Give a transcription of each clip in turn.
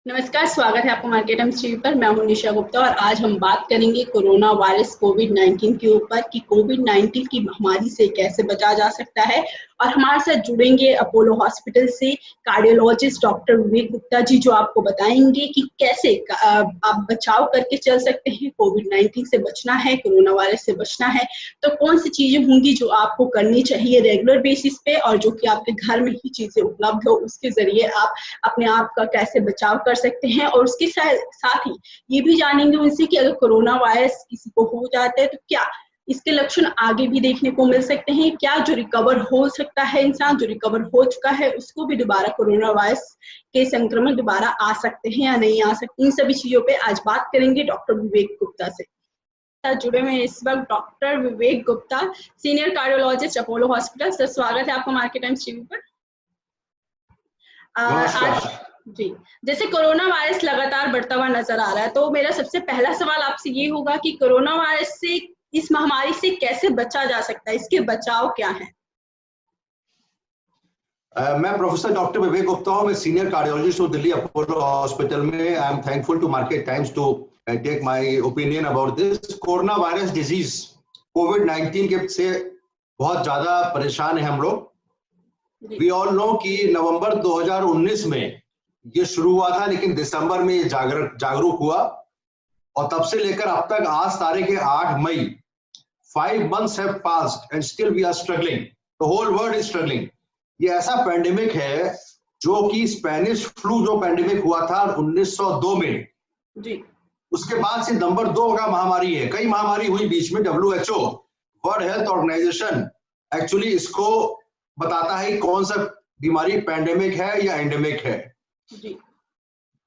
नमस्कार, स्वागत है आपका मार्केट टाइम्स टीवी पर। मैं हूं निशा गुप्ता और आज हम बात करेंगे कोरोना वायरस कोविड-19 के ऊपर कि कोविड-19 की महामारी से कैसे बचा जा सकता है। और हमारे साथ जुड़ेंगे अपोलो हॉस्पिटल से कार्डियोलॉजिस्ट डॉक्टर विवेक गुप्ता जी, जो आपको बताएंगे कि कैसे आप बचाव करके चल सकते हैं। कोविड-19 से बचना है, कोरोना वायरस से बचना है तो कौन सी चीजें होंगी जो आपको करनी चाहिए रेगुलर बेसिस पे, और जो कि आपके घर में ही चीजें उपलब्ध हो उसके जरिए आप अपने आप का कैसे बचाव कर सकते हैं। और उसके साथ ही ये भी जानेंगे उनसे कि अगर कोरोना वायरस किसी को हो जाता है तो क्या इसके लक्षण आगे भी देखने को मिल सकते हैं। क्या जो रिकवर हो सकता है, इंसान जो रिकवर हो चुका है उसको भी दोबारा कोरोना वायरस के संक्रमण दोबारा आ सकते हैं या नहीं आ सकते। इन सभी चीजों पे आज बात करेंगे डॉक्टर विवेक गुप्ता से। जुड़े हुए इस वक्त doctor Vivek Gupta, senior cardiologist Apollo hospital. Sir, स्वागत है आपका मार्केट टाइम्स टीवी पर। आज जी, जैसे कोरोना वायरस लगातार बढ़ता हुआ नजर आ रहा है, तो मेरा सबसे पहला सवाल आपसे ये होगा कि कोरोना वायरस से, इस महामारी से कैसे बचा जा सकता है, इसके बचाव क्या है? मैं प्रोफेसर डॉक्टर विवेक गुप्ता हूँ। मैं सीनियर कार्डियोलॉजिस्ट हूँ दिल्ली अपोलो हॉस्पिटल में। I am thankful to Market Times to take my opinion about this corona virus disease. कोविड-19 के से बहुत ज्यादा परेशान है हम लोग। वी ऑल नो कि नवंबर 2019 में ये शुरू हुआ था, लेकिन दिसंबर में ये जागरूक हुआ और तब से लेकर अब तक आज तारीख है 8 मई। 5 months have passed and still we are struggling. The whole world is struggling. ये ऐसा पैंडेमिक है जो कि स्पेनिश फ्लू जो पैंडेमिक हुआ था 1902 में जी, उसके बाद से नंबर 2 का महामारी है। कई महामारी हुई बीच में। WHO world health organization actually इसको बताता है कि कौन सा बीमारी पैंडेमिक है या एंडेमिक है जी।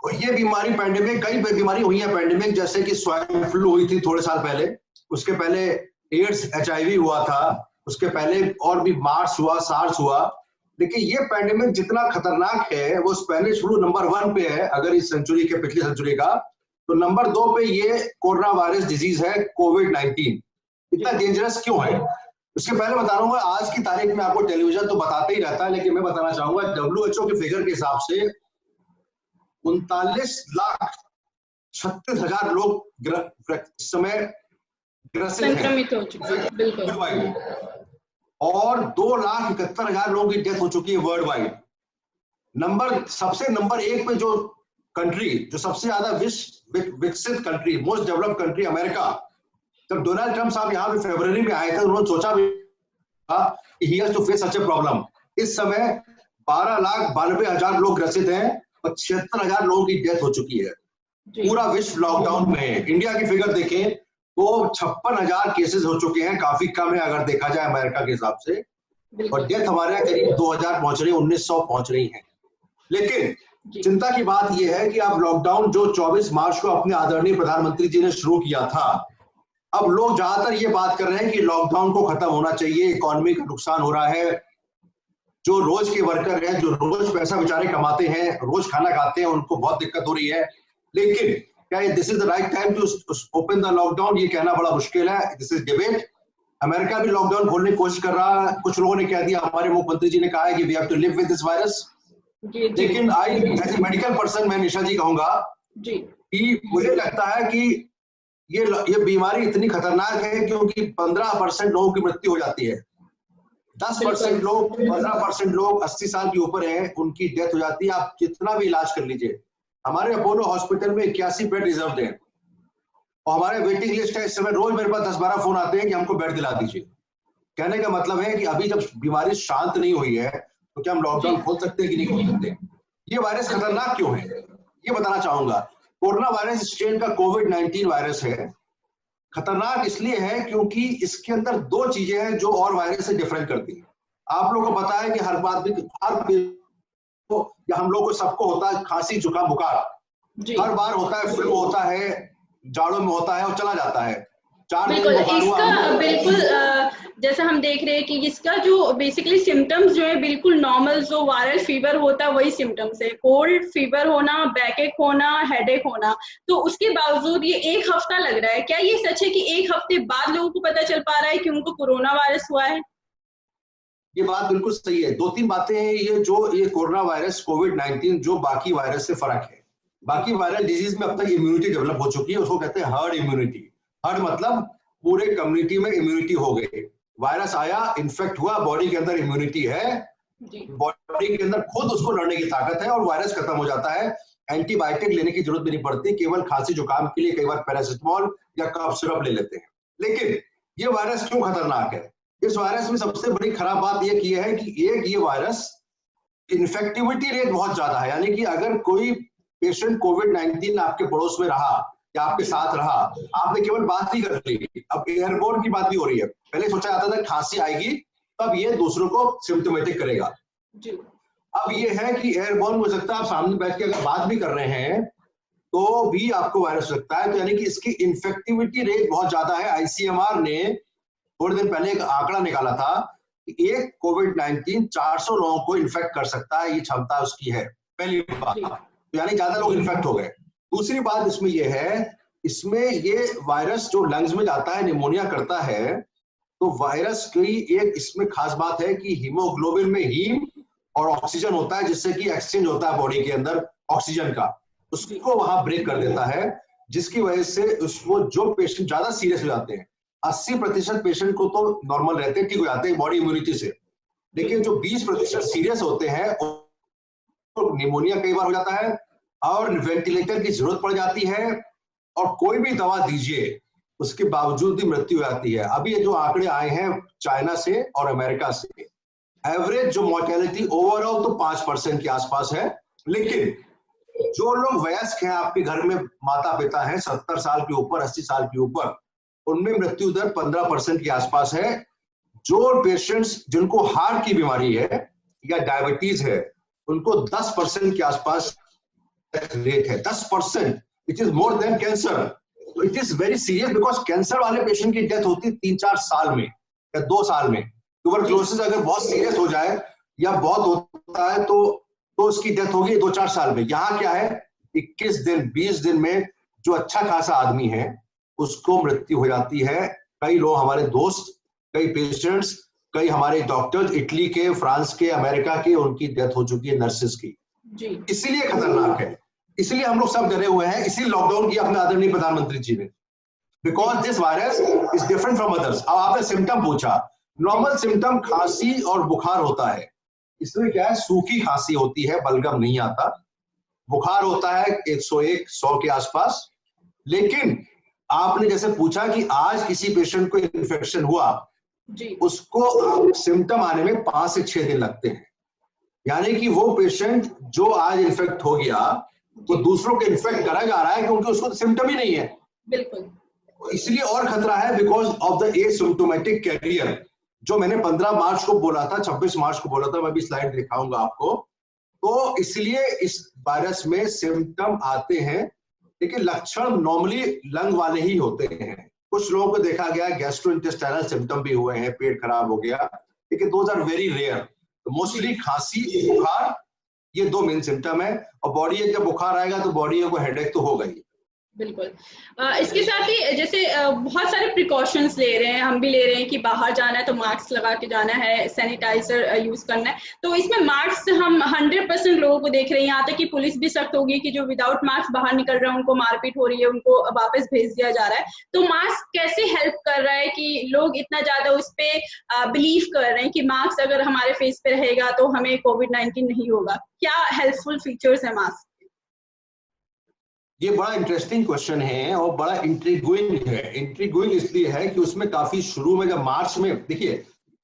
और ये बीमारी पैंडेमिक, कई बीमारी हुई है पैंडेमिक, जैसे कि स्वाइन फ्लू हुई थी थोड़े साल पहले, उसके पहले एड्स HIV हुआ था, उसके पहले और भी मार्स हुआ, सार्स हुआ। लेकिन ये पैंडेमिक जितना खतरनाक है वो स्पेनिश फ्लू नंबर 1 पे है अगर इस सेंचुरी के, पिछली सेंचुरी का, तो नंबर 2 पे ये कोरोना वायरस डिजीज है कोविड-19। इतना डेंजरस क्यों है उसके पहले बता रहा हूँ। आज की तारीख में आपको टेलीविजन तो बताते ही रहता है, लेकिन मैं बताना चाहूंगा WHO के फिगर के हिसाब से 39,36,000 लोग इस समय संक्रमित हो चुके हैं, बिल्कुल, और 2,71,000 लोगों की डेथ हो चुकी है वर्ल्ड वाइड। नंबर 1 पे जो कंट्री, जो सबसे ज्यादा विकसित country, most developed country, America. जब डोनाल्ड ट्रम्प साहब यहाँ पे फरवरी में आए थे, उन्होंने सोचा भी he has to face such a problem। इस समय 12,92,000 लोग ग्रसित हैं और 76,000 लोगों की डेथ हो चुकी है। पूरा विश्व लॉकडाउन में है। इंडिया की फिगर देखें तो 56,000 केसेस हो चुके हैं, काफी कम है अगर देखा जाए अमेरिका के हिसाब से, और डेथ हमारे यहाँ करीब 2,000 पहुंच रही है, 1,900 पहुंच रही है। लेकिन चिंता की बात यह है कि अब लॉकडाउन जो 24 मार्च को अपने आदरणीय प्रधानमंत्री जी ने शुरू किया था, अब लोग ज्यादातर ये बात कर रहे हैं कि लॉकडाउन को खत्म होना चाहिए, इकोनॉमी का नुकसान हो रहा है। जो रोज के वर्कर हैं, जो रोज पैसा बेचारे कमाते हैं, रोज खाना खाते हैं, उनको बहुत दिक्कत हो रही है। लेकिन क्या this is the right time to open the lockdown, ये कहना बड़ा मुश्किल है। This is debate. अमेरिका भी लॉकडाउन खोलने की कोशिश कर रहा है। कुछ लोगों ने कह दिया, हमारे मुख्यमंत्री जी ने कहा है कि we have to live with this virus. लेकिन एज ए मेडिकल पर्सन मैं निशा जी कहूंगा कि मुझे लगता है कि ये बीमारी इतनी खतरनाक है क्योंकि 15% लोगों की मृत्यु हो जाती है। 10% लोग, 15% लोग 80 साल के ऊपर हैं, उनकी डेथ हो जाती है। आप कितना भी इलाज कर लीजिए। हमारे अपोलो हॉस्पिटल में 81 बेड रिजर्व हैं और हमारे वेटिंग लिस्ट है। इस समय रोज मेरे पास 10-12 फोन आते हैं कि हमको बेड दिला दीजिए। कहने का मतलब है कि अभी जब बीमारी शांत नहीं हुई है तो क्या हम लॉकडाउन खोल सकते हैं कि नहीं खोल सकते। ये वायरस खतरनाक क्यों है ये बताना चाहूंगा। कोरोना वायरस स्ट्रेन का कोविड-19 वायरस है। खतरनाक इसलिए है क्योंकि इसके अंदर 2 चीजें हैं जो और वायरस से डिफरेंट करती है। आप लोगों को पता है कि हर बात भी या हम लोग को सबको होता है खांसी, जुकाम, बुखार, हर बार होता है, फ्लू होता है, जाड़ों में होता है और चला जाता है। 4 दिन इसका बिल्कुल जैसा हम देख रहे हैं कि इसका जो बेसिकली सिम्टम्स जो है बिल्कुल नॉर्मल जो वायरल फीवर होता है वही सिम्टम्स है। कोल्ड फीवर होना, बैकएक होना, हेडेक होना, तो उसके बावजूद ये 1 हफ्ता लग रहा है। क्या ये सच है कि 1 हफ्ते बाद लोगों को पता चल पा रहा है कि उनको कोरोना वायरस हुआ है? ये बात बिल्कुल सही है। 2-3 बातें हैं। ये कोरोना वायरस कोविड-19 जो बाकी वायरस से फर्क है, बाकी वायरल डिजीज में अब तक इम्यूनिटी डेवलप हो चुकी है, उसको कहते हैं हर्ड इम्यूनिटी। हर्ड मतलब पूरे कम्युनिटी में इम्यूनिटी हो गई, वायरस आया, इन्फेक्ट हुआ, बॉडी के अंदर इम्यूनिटी है, बॉडी के अंदर खुद उसको लड़ने की ताकत है और वायरस खत्म हो जाता है। एंटीबायोटिक लेने की जरूरत भी नहीं पड़ती, केवल खांसी जुकाम के लिए कई बार पैरासिटामोल या कफ सिरप ले लेते हैं। लेकिन ये वायरस क्यों खतरनाक है? इस वायरस में सबसे बड़ी खराब बात यह है कि एक ये वायरस इन्फेक्टिविटी रेट बहुत ज्यादा है, यानी कि अगर कोई पेशेंट कोविड-19 आपके पड़ोस में रहा या आपके साथ रहा, आपने केवल बात ही कर ली, अब एयरबोर्न की बात भी हो रही है। पहले सोचा जाता था खांसी आएगी तब ये दूसरों को सिम्टोमेटिक करेगा, अब ये है कि एयरबोर्न हो सकता है, आप सामने बैठ के अगर बात भी कर रहे हैं तो भी आपको वायरस लगता है, तो यानी कि इसकी इन्फेक्टिविटी रेट बहुत ज्यादा है। आईसीएमआर ने थोड़े दिन पहले एक आंकड़ा निकाला था कि एक कोविड-19 400 लोगों को इन्फेक्ट कर सकता है, ये क्षमता उसकी है, पहली बात, तो यानी ज्यादा लोग इन्फेक्ट हो गए। दूसरी बात इसमें यह है, इसमें ये वायरस जो लंग्स में जाता है, निमोनिया करता है, तो वायरस की एक इसमें खास बात है कि हीमोग्लोबिन में हीम और ऑक्सीजन होता है, जिससे कि एक्सचेंज होता है बॉडी के अंदर ऑक्सीजन का, उसको वहां ब्रेक कर देता है, जिसकी वजह से उसको जो पेशेंट ज्यादा सीरियस हो जाते हैं, 80% पेशेंट को तो नॉर्मल रहते हैं, ठीक हो जाते हैं बॉडी इम्यूनिटी से, लेकिन जो 20% सीरियस होते हैं तो निमोनिया कई बार हो जाता है और वेंटिलेटर की जरूरत पड़ जाती है, और कोई भी दवा दीजिए उसके बावजूद भी मृत्यु हो जाती है। अभी ये जो आंकड़े आए हैं चाइना से और अमेरिका से, एवरेज जो मोर्टेलिटी ओवरऑल तो 5% के आसपास है, लेकिन जो लोग वयस्क हैं, आपके घर में माता पिता हैं 70 साल के ऊपर, 80 साल के ऊपर, उनमें मृत्यु दर 15% के आसपास है। जो पेशेंट्स जिनको हार्ट की बीमारी है या डायबिटीज है, उनको 10% के आसपास रेट है, 10%, it is more than cancer. It is very serious, because cancer वाले पेशेंट की डेथ होती है 3-4 साल में या 2 साल में। ट्यूबरक्लोसिस अगर बहुत सीरियस हो जाए या बहुत होता है तो उसकी डेथ होगी 2-4 साल में। यहाँ क्या है, 21 दिन 20 दिन में जो अच्छा खासा आदमी है उसको मृत्यु हो जाती है। कई लोग हमारे दोस्त, कई पेशेंट्स, कई हमारे डॉक्टर्स इटली के, फ्रांस के, अमेरिका के, उनकी डेथ हो चुकी है नर्सेस की। इसीलिए खतरनाक है, इसलिए हम लोग सब डरे हुए हैं, इसी लॉकडाउन की अपने आदरणीय प्रधानमंत्री जी ने, because this virus is different from others. अब आपने सिम्टम पूछा, नॉर्मल सिम्टम खांसी और बुखार होता है, इसमें क्या है, सूखी खांसी होती है, बलगम नहीं आता, बुखार होता है 101-100 के आसपास। लेकिन आपने जैसे पूछा कि आज किसी पेशेंट को इन्फेक्शन हुआ जी, उसको सिम्टम आने में 5 से 6 दिन लगते हैं, यानी कि वो पेशेंट जो आज इन्फेक्ट हो गया वो दूसरों को इन्फेक्ट करा जा रहा है क्योंकि उसको सिम्टम ही नहीं है। बिल्कुल, इसलिए और खतरा है because of the asymptomatic carrier, जो मैंने 15 मार्च को बोला था, 26 मार्च को बोला था, मैं भी स्लाइड दिखाऊंगा आपको। तो इसलिए इस वायरस में सिम्टम आते हैं, लेकिन लक्षण नॉर्मली लंग वाले ही होते हैं। कुछ लोगों को देखा गया गैस्ट्रोइंटेस्टाइनल सिम्टम भी हुए हैं, पेट खराब हो गया, लेकिन those are very rare. Mostly खांसी, बुखार, ये 2 मेन सिम्टम है, और बॉडी जब बुखार आएगा तो बॉडी को हेडेक तो होगा ही। बिल्कुल। इसके साथ ही जैसे बहुत सारे प्रिकॉशंस ले रहे हैं, हम भी ले रहे हैं कि बाहर जाना है तो मास्क लगा के जाना है, सैनिटाइजर यूज करना है, तो इसमें मास्क हम 100% लोगों को देख रहे हैं, यहाँ तक कि पुलिस भी सख्त होगी कि जो विदाउट मास्क बाहर निकल रहे हैं उनको मारपीट हो रही है, उनको वापस भेज दिया जा रहा है। तो मास्क कैसे हेल्प कर रहा है कि लोग इतना ज्यादा उस पर बिलीव कर रहे हैं कि मास्क अगर हमारे फेस पे रहेगा तो हमें कोविड-19 नहीं होगा? क्या हेल्पफुल फीचर्स है मास्क? ये बड़ा इंटरेस्टिंग क्वेश्चन है और बड़ा इंट्रिग्विंग है। इंट्रिग्विंग इसलिए है कि उसमें काफी शुरू में, जब मार्च में, देखिए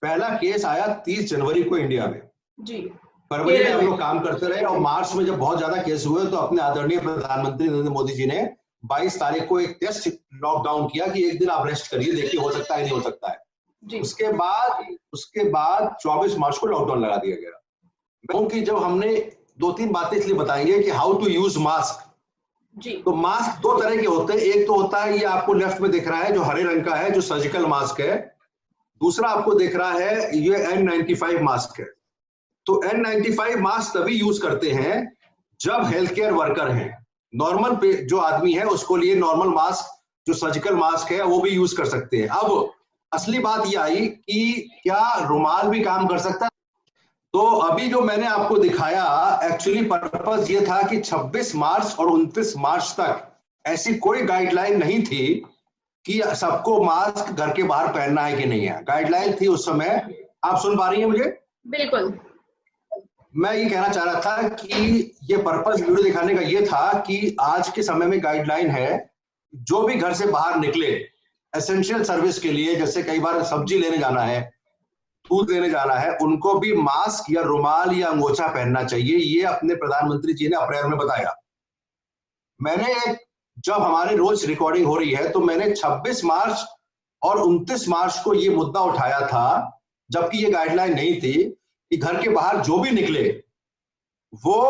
पहला केस आया 30 जनवरी को इंडिया में जी, फरवरी में हम लोग काम करते रहे, और मार्च में जब बहुत ज्यादा केस हुए तो अपने आदरणीय प्रधानमंत्री नरेंद्र मोदी जी ने 22 तारीख को एक टेस्ट लॉकडाउन किया कि एक दिन आप रेस्ट करिए, देखिए हो सकता है नहीं हो सकता है जी। उसके बाद 24 मार्च को लॉकडाउन लगा दिया गया। क्योंकि जब हमने 2-3 बातें इसलिए बताएंगे कि हाउ टू यूज मास्क जी। तो मास्क 2 तरह के होते हैं, एक तो होता है ये आपको लेफ्ट में दिख रहा है जो हरे रंग का है, जो सर्जिकल मास्क है। दूसरा आपको दिख रहा है ये N95 मास्क है। तो N95 मास्क तभी यूज करते हैं जब हेल्थ केयर वर्कर हैं। नॉर्मल जो आदमी है उसको लिए नॉर्मल मास्क, जो सर्जिकल मास्क है, वो भी यूज कर सकते हैं। अब असली बात ये आई कि क्या रुमाल भी काम कर सकता है? तो अभी जो मैंने आपको दिखाया एक्चुअली पर्पस ये था कि 26 मार्च और 29 मार्च तक ऐसी कोई गाइडलाइन नहीं थी कि सबको मास्क घर के बाहर पहनना है कि नहीं है। गाइडलाइन थी उस समय। आप सुन पा रही हैं मुझे? बिल्कुल। मैं ये कहना चाह रहा था कि ये पर्पस वीडियो दिखाने का ये था कि आज के समय में गाइडलाइन है, जो भी घर से बाहर निकले एसेंशियल सर्विस के लिए, जैसे कई बार सब्जी लेने जाना है, दूध लेने जाना है, उनको भी मास्क या रुमाल या अंगोछा पहनना चाहिए। ये अपने प्रधानमंत्री जी ने अप्रैल में बताया। मैंने जब हमारी रोज रिकॉर्डिंग हो रही है तो मैंने 26 मार्च और 29 मार्च को ये मुद्दा उठाया था, जबकि ये गाइडलाइन नहीं थी कि घर के बाहर जो भी निकले वो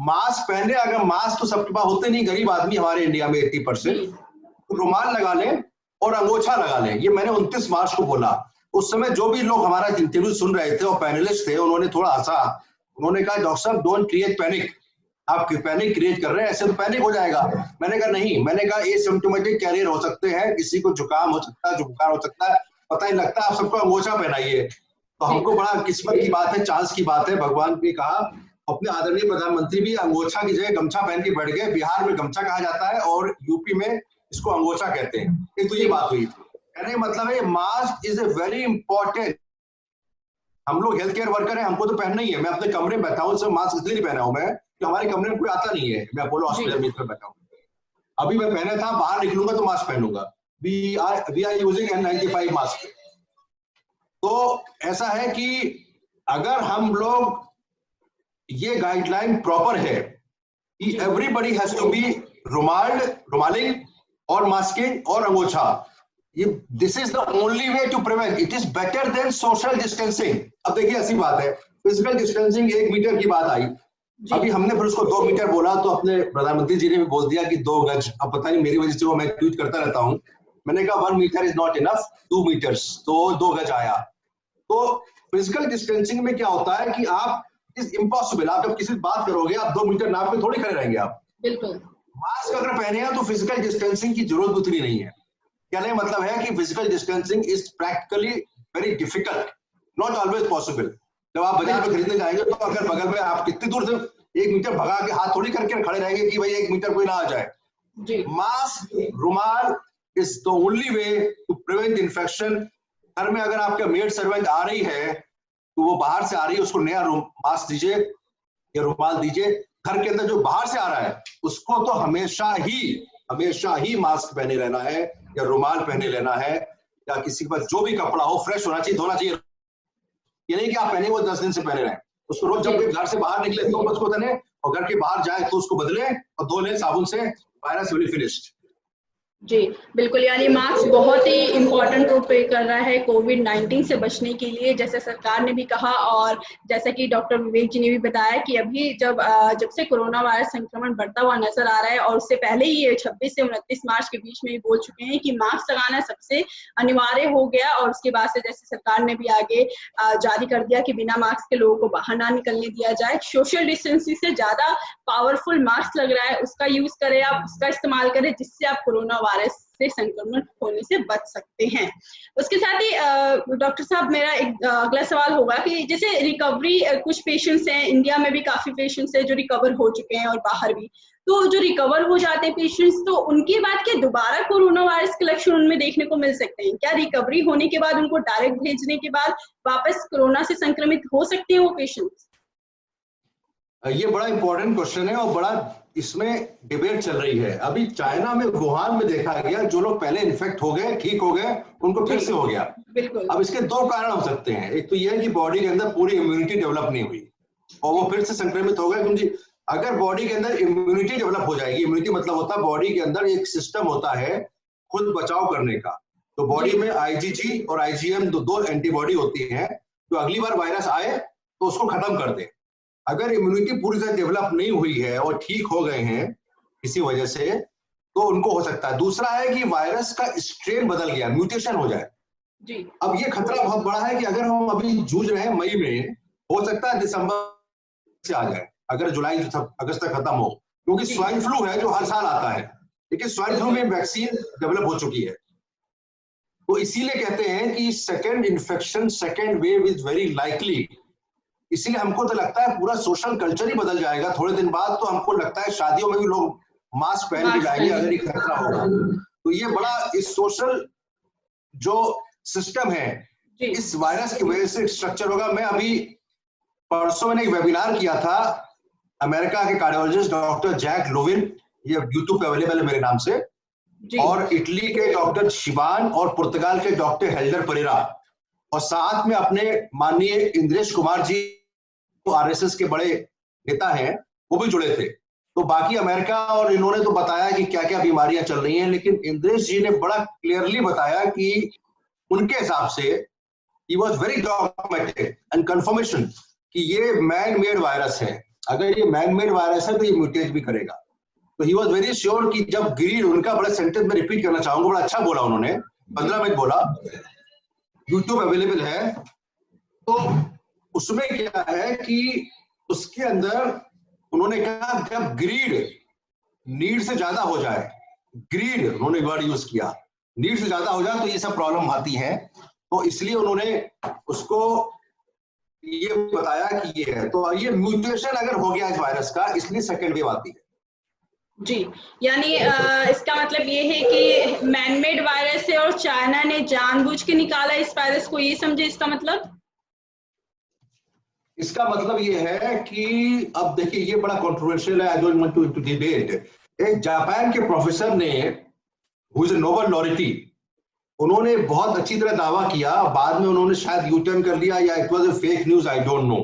मास्क पहने। अगर मास्क तो सबके पास होते नहीं, गरीब आदमी हमारे इंडिया में 80%, तो रुमाल लगा लें और अंगोछा लगा लें। ये मैंने 29 मार्च को बोला। उस समय जो भी लोग हमारा इंटरव्यू सुन रहे थे और पैनलिस्ट थे, उन्होंने थोड़ा हंसा। उन्होंने कहा डॉक्टर साहब डोंट क्रिएट पैनिक, आप पैनिक क्रिएट कर रहे हैं, ऐसे तो पैनिक हो जाएगा। मैंने कहा नहीं, मैंने कहा एसिम्प्टोमेटिक कैरियर हो सकते हैं, किसी को जुकाम हो सकता है, बुखार हो सकता है, पता ही लगता है, आप सबको अंगोछा पहनाइए। तो हमको बड़ा किस्मत की बात है, चांस की बात है। भगवान ने कहा, अपने आदरणीय प्रधानमंत्री भी अंगोछा की जगह गमछा पहन के बैठ गए। बिहार में गमछा कहा जाता है और यूपी में इसको अंगोछा कहते हैं। एक तो ये बात हुई। कहने का मतलब है mask is a very important. हम लोग हेल्थ केयर वर्कर हैं, हमको तो पहनना ही है। मैं अपने कमरे में बैठा हूँ, सिर्फ मास्क इसलिए नहीं पहना हूं मैं कि हमारे कमरे में कोई आता नहीं है। मैं अपोलो हॉस्पिटल में बैठा हूँ, अभी मैं पहना था, बाहर निकलूंगा तो मास्क पहनूंगा। We are using N95 mask. तो ऐसा है कि अगर हम लोग, ये गाइडलाइन प्रॉपर है कि एवरीबडी हैज टू बी रुमालिंग और मास्किंग और अंगोछा। ये this is the only way to prevent. It is better than social distancing. अब देखिए ऐसी बात है, फिजिकल डिस्टेंसिंग 1 मीटर की बात आई, अभी हमने फिर उसको 2 मीटर बोला, तो अपने प्रधानमंत्री जी ने भी बोल दिया कि 2 गज। अब पता नहीं मेरी वजह से वो मैं ट्वीट करता रहता हूं। मैंने कहा 1 metre is not enough, 2 metres, तो 2 गज आया। तो फिजिकल डिस्टेंसिंग में क्या होता है कि आप इज इम्पॉसिबल, आप जब किसी से बात करोगे आप 2 मीटर नाप पे थोड़ी खड़े रहेंगे आप। बिल्कुल। मास्क अगर पहने हैं तो फिजिकल डिस्टेंसिंग की जरूरत उतनी नहीं है। कहने का मतलब है कि physical distancing is practically very difficult, not always possible. जब आप बाजार में खरीदने जाएंगे तो अगर बगल में आप कितनी दूर से 1 मीटर भगा के हाथ थोड़ी करके खड़े रहेंगे कि भाई 1 मीटर कोई ना आ जाए। मास्क, रुमाल is the only way to prevent infection. घर में अगर आपका मेड सर्वेंट आ रही है तो वो बाहर से आ रही है, उसको नया मास्क दीजिए या रुमाल दीजिए। घर के अंदर जो बाहर से आ रहा है उसको तो हमेशा ही मास्क पहने रहना है या रुमाल पहने लेना है, या किसी के पास जो भी कपड़ा हो फ्रेश होना चाहिए, धोना चाहिए। ये नहीं कि आप पहने वो 10 दिन से पहने रहे, उसको रोज जब घर से बाहर निकले तो उसको पहने, और घर के बाहर जाए तो उसको बदले और धो ले साबुन से। Virus will be finished. जी बिल्कुल, यानी मास्क बहुत ही इम्पोर्टेंट रोल प्ले कर रहा है कोविड-19 से बचने के लिए, जैसे सरकार ने भी कहा और जैसा कि डॉक्टर विवेक जी ने भी बताया कि अभी जब से कोरोना वायरस संक्रमण बढ़ता हुआ नजर आ रहा है, और उससे पहले ही ये 26 से 29 मार्च के बीच में ही बोल चुके हैं कि मास्क लगाना सबसे अनिवार्य हो गया। और उसके बाद से जैसे सरकार ने भी आगे जारी कर दिया कि बिना मास्क के लोगों को बाहर ना निकलने दिया जाए। सोशल डिस्टेंसिंग से ज्यादा पावरफुल मास्क लग रहा है, उसका यूज करें, आप उसका इस्तेमाल करें, जिससे आप कोरोना वायरस से संक्रमण होने से बच सकते हैं। उसके साथ ही डॉक्टर साहब, मेरा एक अगला सवाल होगा कि जैसे रिकवरी, कुछ पेशेंट्स हैं, इंडिया में भी काफी पेशेंट्स हैं जो रिकवर हो चुके हैं और बाहर भी, तो जो रिकवर हो जाते हैं पेशेंट्स, तो उनके बाद क्या दोबारा कोरोना वायरस के लक्षण उनमें देखने को मिल सकते हैं? क्या रिकवरी होने के बाद उनको डायरेक्ट भेजने के बाद वापस कोरोना से संक्रमित हो सकते हैं वो पेशेंट्स? ये बड़ा इंपॉर्टेंट क्वेश्चन है और बड़ा इसमें डिबेट चल रही है। अभी चाइना में, वुहान में देखा गया, जो लोग पहले इन्फेक्ट हो गए, ठीक हो गए, उनको फिर से हो गया। बिल्कुल। अब इसके 2 कारण हो सकते हैं। एक तो यह है कि बॉडी के अंदर पूरी इम्यूनिटी डेवलप नहीं हुई और वो फिर से संक्रमित हो गए। क्योंकि अगर बॉडी के अंदर इम्यूनिटी डेवलप हो जाएगी, इम्यूनिटी मतलब होता है बॉडी के अंदर एक सिस्टम होता है खुद बचाव करने का। तो बॉडी में IgG और IgM दो एंटीबॉडी होती है जो अगली बार वायरस आए तो उसको खत्म कर दे। अगर इम्यूनिटी पूरी तरह डेवलप नहीं हुई है और ठीक हो गए हैं किसी वजह से, तो उनको हो सकता है। दूसरा है कि वायरस का स्ट्रेन बदल गया, म्यूटेशन हो जाए। जी। अब ये खतरा बहुत बड़ा है कि अगर हम अभी जूझ रहे हैं मई में, हो सकता है दिसंबर से आ जाए, अगर जुलाई अगस्त तक खत्म हो, क्योंकि स्वाइन फ्लू है जो हर साल आता है, लेकिन स्वाइन फ्लू में वैक्सीन डेवलप हो चुकी है। तो इसीलिए कहते हैं कि second infection, second wave is very likely. इसीलिए हमको तो लगता है पूरा सोशल कल्चर ही बदल जाएगा थोड़े दिन बाद। तो हमको लगता है शादियों में भी लोग मास्क पहन के जाएंगे अगर ये खतरा होगा। तो ये बड़ा इस सोशल जो सिस्टम है इस वायरस की वजह से स्ट्रक्चर होगा। मैं अभी परसों मैंने एक वेबिनार किया था, अमेरिका के कार्डियोलॉजिस्ट डॉक्टर जैक लोविन, ये यूट्यूब पे अवेलेबल है मेरे नाम से, और इटली के डॉक्टर शिवान और पुर्तगाल के डॉक्टर हेल्डर परेरा, और साथ में अपने माननीय इंद्रेश कुमार जी तो आरएसएस के बड़े नेता हैं, वो भी जुड़े थे। तो बाकी अमेरिका और इन्होंने तो बताया कि क्या क्या बीमारियां चल रही हैं, लेकिन इंद्रेश जी ने बड़ा क्लियरली बताया कि उनके हिसाब से he was very documented and confirmation कि ये मैन मेड वायरस है। अगर ये मैन मेड वायरस है तो ये म्यूटेट भी करेगा। तो ही वॉज वेरी श्योर कि जब ग्रीड, उनका बड़ा सेंटेंस में रिपीट करना चाहूंगा, बड़ा अच्छा बोला उन्होंने, 15 मिनट बोला, यूट्यूब अवेलेबल है। तो उसमें क्या है कि उसके अंदर उन्होंने कहा जब ग्रीड नीड से ज्यादा हो जाए, ग्रीड उन्होंने वर्ड यूज किया, नीड से ज्यादा हो जाए तो ये सब प्रॉब्लम आती है। तो इसलिए उन्होंने उसको ये बताया कि ये है। तो ये म्यूटेशन अगर हो गया इस वायरस का, इसलिए सेकेंड वेव आती है। जी, यानी इसका मतलब ये है कि मैनमेड वायरस है और चाइना ने जानबूझ के निकाला इस वायरस को, ये समझे इसका मतलब? इसका मतलब ये है कि अब देखिए ये बड़ा कंट्रोवर्शियल है, I don't want to debate. एक जापान के प्रोफेसर ने, who is a Nobel laureate, उन्होंने बहुत अच्छी तरह दावा किया, बाद में उन्होंने शायद यू टर्न कर लिया या it was a fake news, I don't know.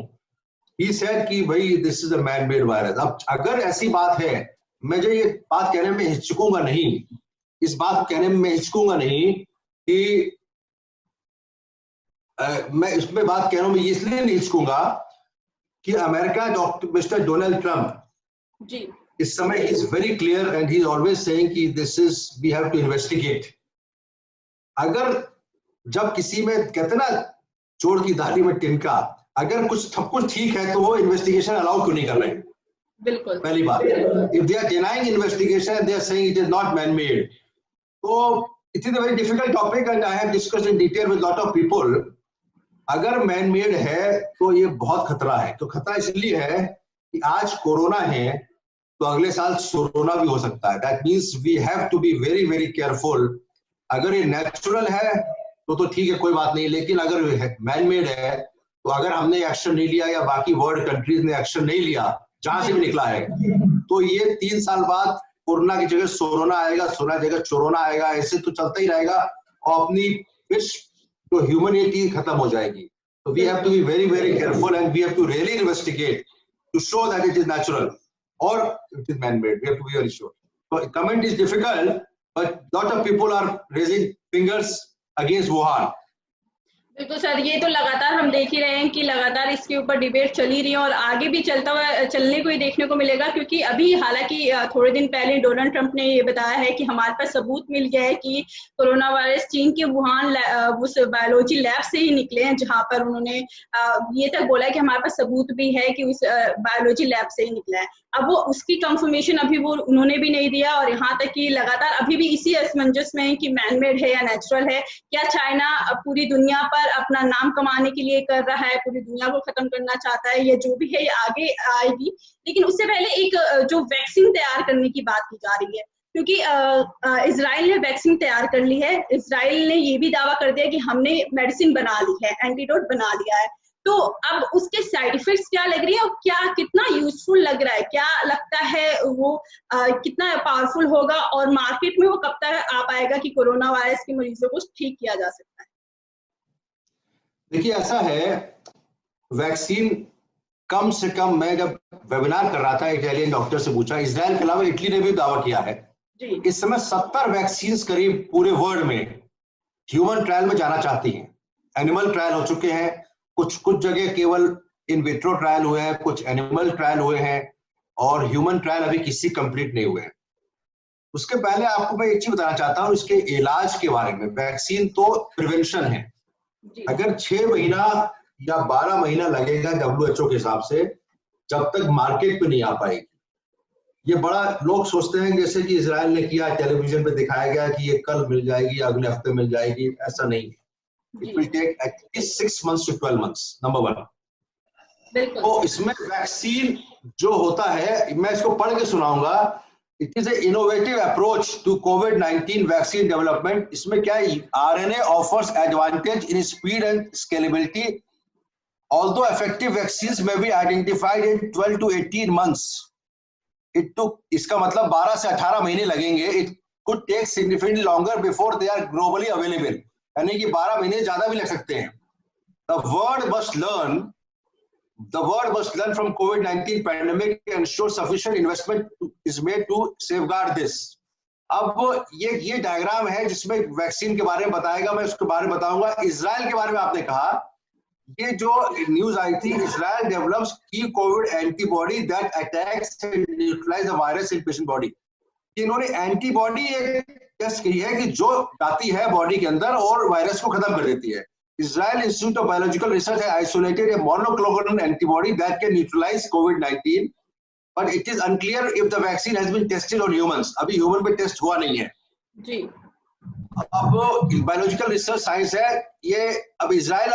He said कि भाई this is a man made virus. अब अगर ऐसी बात है, मैं जो ये बात कहने में हिचकूंगा नहीं, इस बात कहने में मैं हिचकूंगा नहीं कि मैं इसमें बात कह रहा हूं, मैं इसलिए नहीं हिचकूंगा कि America doctor mister Donald Trump ji इस समय is very clear and he is always saying कि this is we have to investigate. अगर जब किसी में कहते ना चोर की दाढ़ी में तिनका, अगर कुछ सब कुछ ठीक है तो वो इन्वेस्टिगेशन अलाउ क्यों नहीं कर रहे हैं? बिल्कुल, पहली बात, if they are denying investigation, they are saying it is not man made. तो it is a very difficult topic and I have discussed in detail with lot of people. अगर मैन मेड है तो ये बहुत खतरा है। तो खतरा इसलिए है कि आज कोरोना है तो अगले साल कोरोना भी हो सकता है। That means we have to be very very careful. अगर ये नेचुरल है तो ठीक है, कोई बात नहीं, लेकिन अगर मैन मेड है तो अगर हमने एक्शन नहीं लिया या बाकी वर्ल्ड कंट्रीज ने एक्शन नहीं लिया, जहां से भी निकला है, तो ये 3 साल बाद कोरोना की जगह सोरोना आएगा, सोना की जगह चोरोना आएगा, ऐसे तो चलता ही रहेगा और अपनी फिश तो ह्यूमनिटी खत्म हो जाएगी। तो we have to be very very careful and we have to really investigate to show that it is natural और it is man made. We have to be very sure. तो comment is difficult but lot of people are raising fingers against Wuhan. बिल्कुल sir, ये तो लगातार हम देख ही रहे हैं कि लगातार इसके ऊपर डिबेट चल ही रही है और आगे भी चलने को ही देखने को मिलेगा, क्योंकि अभी हालांकि थोड़े दिन पहले डोनाल्ड ट्रंप ने ये बताया है कि हमारे पास सबूत मिल गया है कि कोरोना वायरस चीन के वुहान उस बायोलॉजी लैब से ही निकले हैं, जहां पर उन्होंने ये तक बोला है कि हमारे पास सबूत भी है कि उस बायोलॉजी लैब से ही निकला है। अब वो उसकी कंफर्मेशन अभी वो उन्होंने भी नहीं दिया और यहाँ तक कि लगातार अभी भी इसी असमंजस में है कि मैनमेड है या नेचुरल है। क्या चाइना पूरी दुनिया पर अपना नाम कमाने के लिए कर रहा है, पूरी दुनिया को खत्म करना चाहता है, या जो भी है ये आगे आएगी। लेकिन उससे पहले एक जो वैक्सीन तैयार करने की बात की जा रही है, क्योंकि इजराइल ने वैक्सीन तैयार कर ली है। इजराइल ने ये भी दावा कर दिया कि हमने मेडिसिन बना ली है, एंटीडोट बना लिया है। तो अब उसके साइड इफेक्ट्स क्या लग रही है और क्या कितना यूजफुल लग रहा है, क्या लगता है वो कितना पावरफुल होगा और मार्केट में वो कब तक आ पाएगा कि कोरोना वायरस के मरीजों को ठीक किया जा सकता है? देखिए ऐसा है, वैक्सीन कम से कम, मैं जब वेबिनार कर रहा था इटालियन डॉक्टर से पूछा, इजराइल के अलावा इटली ने भी दावा किया है इस समय 70 वैक्सीन करीब पूरे वर्ल्ड में ह्यूमन ट्रायल में जाना चाहती हैं। एनिमल ट्रायल हो चुके हैं, कुछ जगह केवल इन विट्रो ट्रायल हुए हैं, कुछ एनिमल ट्रायल हुए हैं और ह्यूमन ट्रायल अभी किसी कंप्लीट नहीं हुए हैं। उसके पहले आपको मैं एक चीज बताना चाहता हूं इसके इलाज के बारे में। वैक्सीन तो प्रिवेंशन है। अगर 6 महीना या 12 महीना लगेगा WHO के हिसाब से, जब तक मार्केट पे नहीं आ पाएगी। ये बड़ा लोग सोचते हैं जैसे कि इजराइल ने किया, टेलीविजन पे दिखाया गया कि ये कल मिल जाएगी, अगले हफ्ते मिल जाएगी, ऐसा नहीं है। It will take at least 6 months to 12 months, number one. तो इसमें वैक्सीन जो होता है, मैं इसको पढ़ के सुनाऊंगा। It is a innovative approach to कोविड-19 वैक्सीन डेवलपमेंट। इसमें क्या है, RNA offers advantage in speed and scalability, although effective vaccines may be identified in 12 to 18 months. It took, इसका मतलब 12 से 18 महीने लगेंगे। It could take significantly longer before they are globally available. यानी कि 12 महीने ज्यादा भी लग सकते हैं। The world must learn from COVID-19 pandemic and ensure sufficient investment is made to safeguard this. अब ये डायग्राम है जिसमें वैक्सीन के बारे में बताएगा, मैं उसके बारे में बताऊंगा। इजराइल के बारे में आपने कहा, ये जो न्यूज आई थी, Israel develops key COVID antibody that attacks and neutralize the virus in patient body. इन्होंने एंटीबॉडी टेस्ट की है कि जो जाती है बॉडी के अंदर और वायरस को खत्म कर देती है। Israel Institute of Biological Research has isolated a monoclonal antibody that can neutralize COVID-19, but it is unclear if the vaccine has been tested on humans. अभी ह्यूमन पे टेस्ट हुआ नहीं है जी। अब बायोलॉजिकल रिसर्च साइंस है ये। अब Israel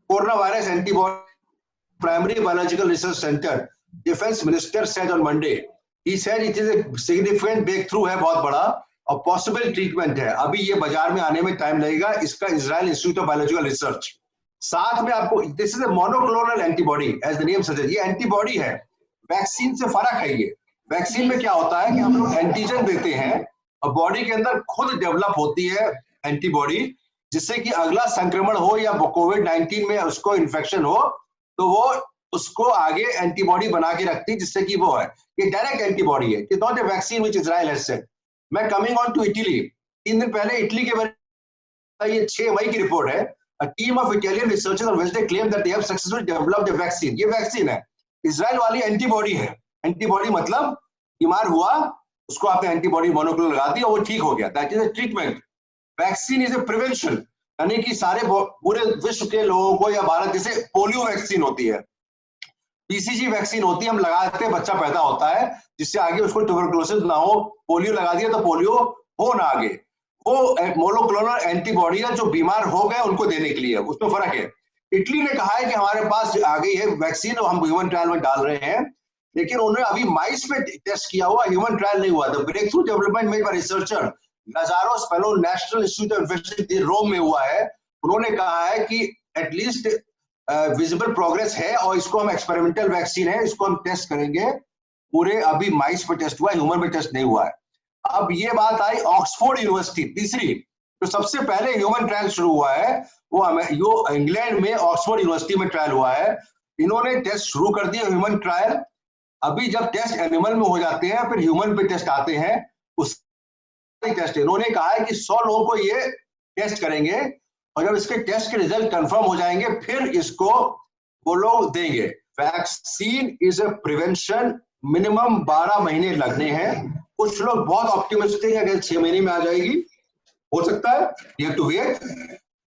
corona virus antibody primary biological research centre defence minister said on Monday, he said it is a significant breakthrough है, बहुत बड़ा और पॉसिबल ट्रीटमेंट है। अभी ये बाजार में आने में टाइम लगेगा, इसका Israel institute of biological research. साथ में आपको, this is a monoclonal antibody as the name suggest, ये एंटीबॉडी है, वैक्सीन से फर्क है ये। वैक्सीन में क्या होता है कि हम लोग एंटीजन देते हैं और बॉडी के अंदर खुद डेवलप होती है एंटीबॉडी, जिससे कि अगला संक्रमण हो या कोविड-19 में उसको इन्फेक्शन हो तो वो उसको आगे एंटीबॉडी बना के रखती है, जिससे कि वो है, ये डायरेक्ट एंटीबॉडी है, it's not A vaccine which Israel has said. मैं कमिंग ऑन टू इटली, 3 दिन पहले इटली के बारे में, ये 6 मई की रिपोर्ट है, a team of Italian researchers on Wednesday claimed that they have successfully developed a vaccine. ये वैक्सीन है, इजराइल वाली एंटीबॉडी है। एंटीबॉडी मतलब बीमार हुआ, उसको आपने एंटीबॉडी मोनोक्लोनल लगा दिया, वो ठीक हो गया, that is a treatment. Vaccine is a prevention, यानी कि सारे पूरे विश्व के लोगों को, या भारत जैसे पोलियो वैक्सीन होती है, पीसीजी वैक्सीन होती है, हम लगाते हैं, बच्चा पैदा होता है जिससे आगे उसको ट्यूबरकुलोसिस ना हो, पोलियो लगा दिया तो पोलियो हो ना आगे। वो मोनोक्लोनल एंटीबॉडी है जो बीमार हो गए उनको देने के लिए, उसमें फर्क है। इटली ने कहा है कि हमारे पास आ गई है वैक्सीन और हम ह्यूमन ट्रायल में डाल रहे हैं, लेकिन उन्होंने अभी माइस पे टेस्ट किया हुआ, ह्यूमन ट्रायल नहीं हुआ। The breakthrough development made by researcher Lazzaro Spello national institute of infection Rome में हुआ है। उन्होंने कहा है कि एटलीस्ट विजिबल प्रोग्रेस है और इसको हम एक्सपेरिमेंटल वैक्सीन है, इसको हम टेस्ट करेंगे। पूरे अभी माइस पे टेस्ट हुआ है, ह्यूमन पे टेस्ट नहीं हुआ है। अब ये बात आई ऑक्सफोर्ड यूनिवर्सिटी, तीसरी तो सबसे पहले ह्यूमन ट्रायल शुरू हुआ है वो इंग्लैंड में ऑक्सफोर्ड यूनिवर्सिटी में ट्रायल हुआ है। इन्होंने टेस्ट शुरू कर दिया ह्यूमन ट्रायल। अभी जब टेस्ट एनिमल में हो जाते हैं फिर ह्यूमन पे टेस्ट आते हैं, उस टेस्ट इन्होंने कहा है कि 100 लोगों को ये टेस्ट करेंगे और जब इसके टेस्ट के रिजल्ट कंफर्म हो जाएंगे फिर इसको वो लोग देंगे। Vaccine is a prevention, minimum 12 महीने लगने हैं। कुछ लोग बहुत ऑप्टिमिस्टिक है कि 6 महीने में आ जाएगी, हो सकता है, यू हैव टू वेट।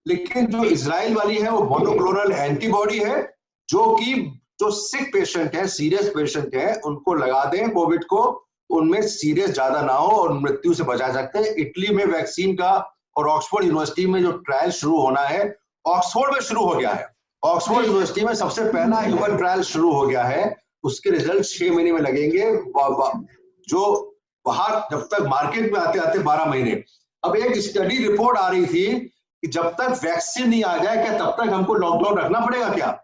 लेकिन जो इजराइल वाली है वो मोनोक्लोनल एंटीबॉडी है, जो सिक पेशेंट है, सीरियस पेशेंट है, उनको लगा दें कोविड को, उनमें सीरियस ज्यादा ना हो और मृत्यु से बचा सकते हैं। इटली में वैक्सीन का और ऑक्सफोर्ड यूनिवर्सिटी में जो ट्रायल शुरू होना है, ऑक्सफोर्ड में शुरू हो गया है। ऑक्सफोर्ड यूनिवर्सिटी में सबसे पहला ह्यूमन ट्रायल शुरू हो गया है, उसके रिजल्ट 6 महीने में लगेंगे, जो बाहर जब तक मार्केट में आते आते 12 महीने। अब एक स्टडी रिपोर्ट आ रही थी कि जब तक वैक्सीन नहीं आ जाए क्या तब तक हमको लॉकडाउन रखना पड़ेगा क्या?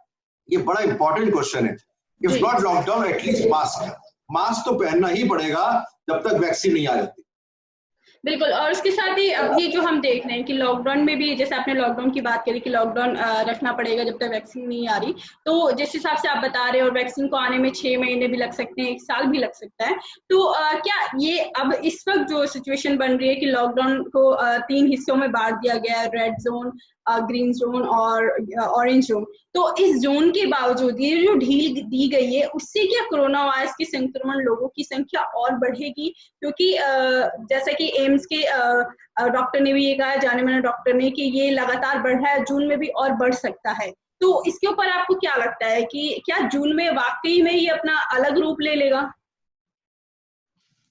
ये बड़ा इंपॉर्टेंट क्वेश्चन है। If not lockdown at least mask तो पहनना ही पड़ेगा जब तक वैक्सीन नहीं आ जाती। बिल्कुल, और उसके साथ ही अभी जो हम देख रहे हैं कि लॉकडाउन में भी, जैसे आपने लॉकडाउन की बात करी कि लॉकडाउन रखना पड़ेगा जब तक वैक्सीन नहीं आ रही, तो जिस हिसाब से आप बता रहे हो और वैक्सीन को आने में 6 महीने भी लग सकते हैं, 1 साल भी लग सकता है, तो क्या ये अब इस वक्त जो सिचुएशन बन रही है कि लॉकडाउन को 3 हिस्सों में बांट दिया गया है, रेड जोन, ग्रीन जोन और ऑरेंज जोन, तो इस जोन के बावजूद ये जो ढील दी गई है उससे क्या कोरोना वायरस के संक्रमण लोगों की संख्या और बढ़ेगी? क्योंकि जैसा कि एम्स के डॉक्टर ने भी ये कहा, जाने माने डॉक्टर ने, कि ये लगातार बढ़ रहा है, जून में भी और बढ़ सकता है। तो इसके ऊपर आपको क्या लगता है कि क्या जून में वाकई में ये अपना अलग रूप ले लेगा?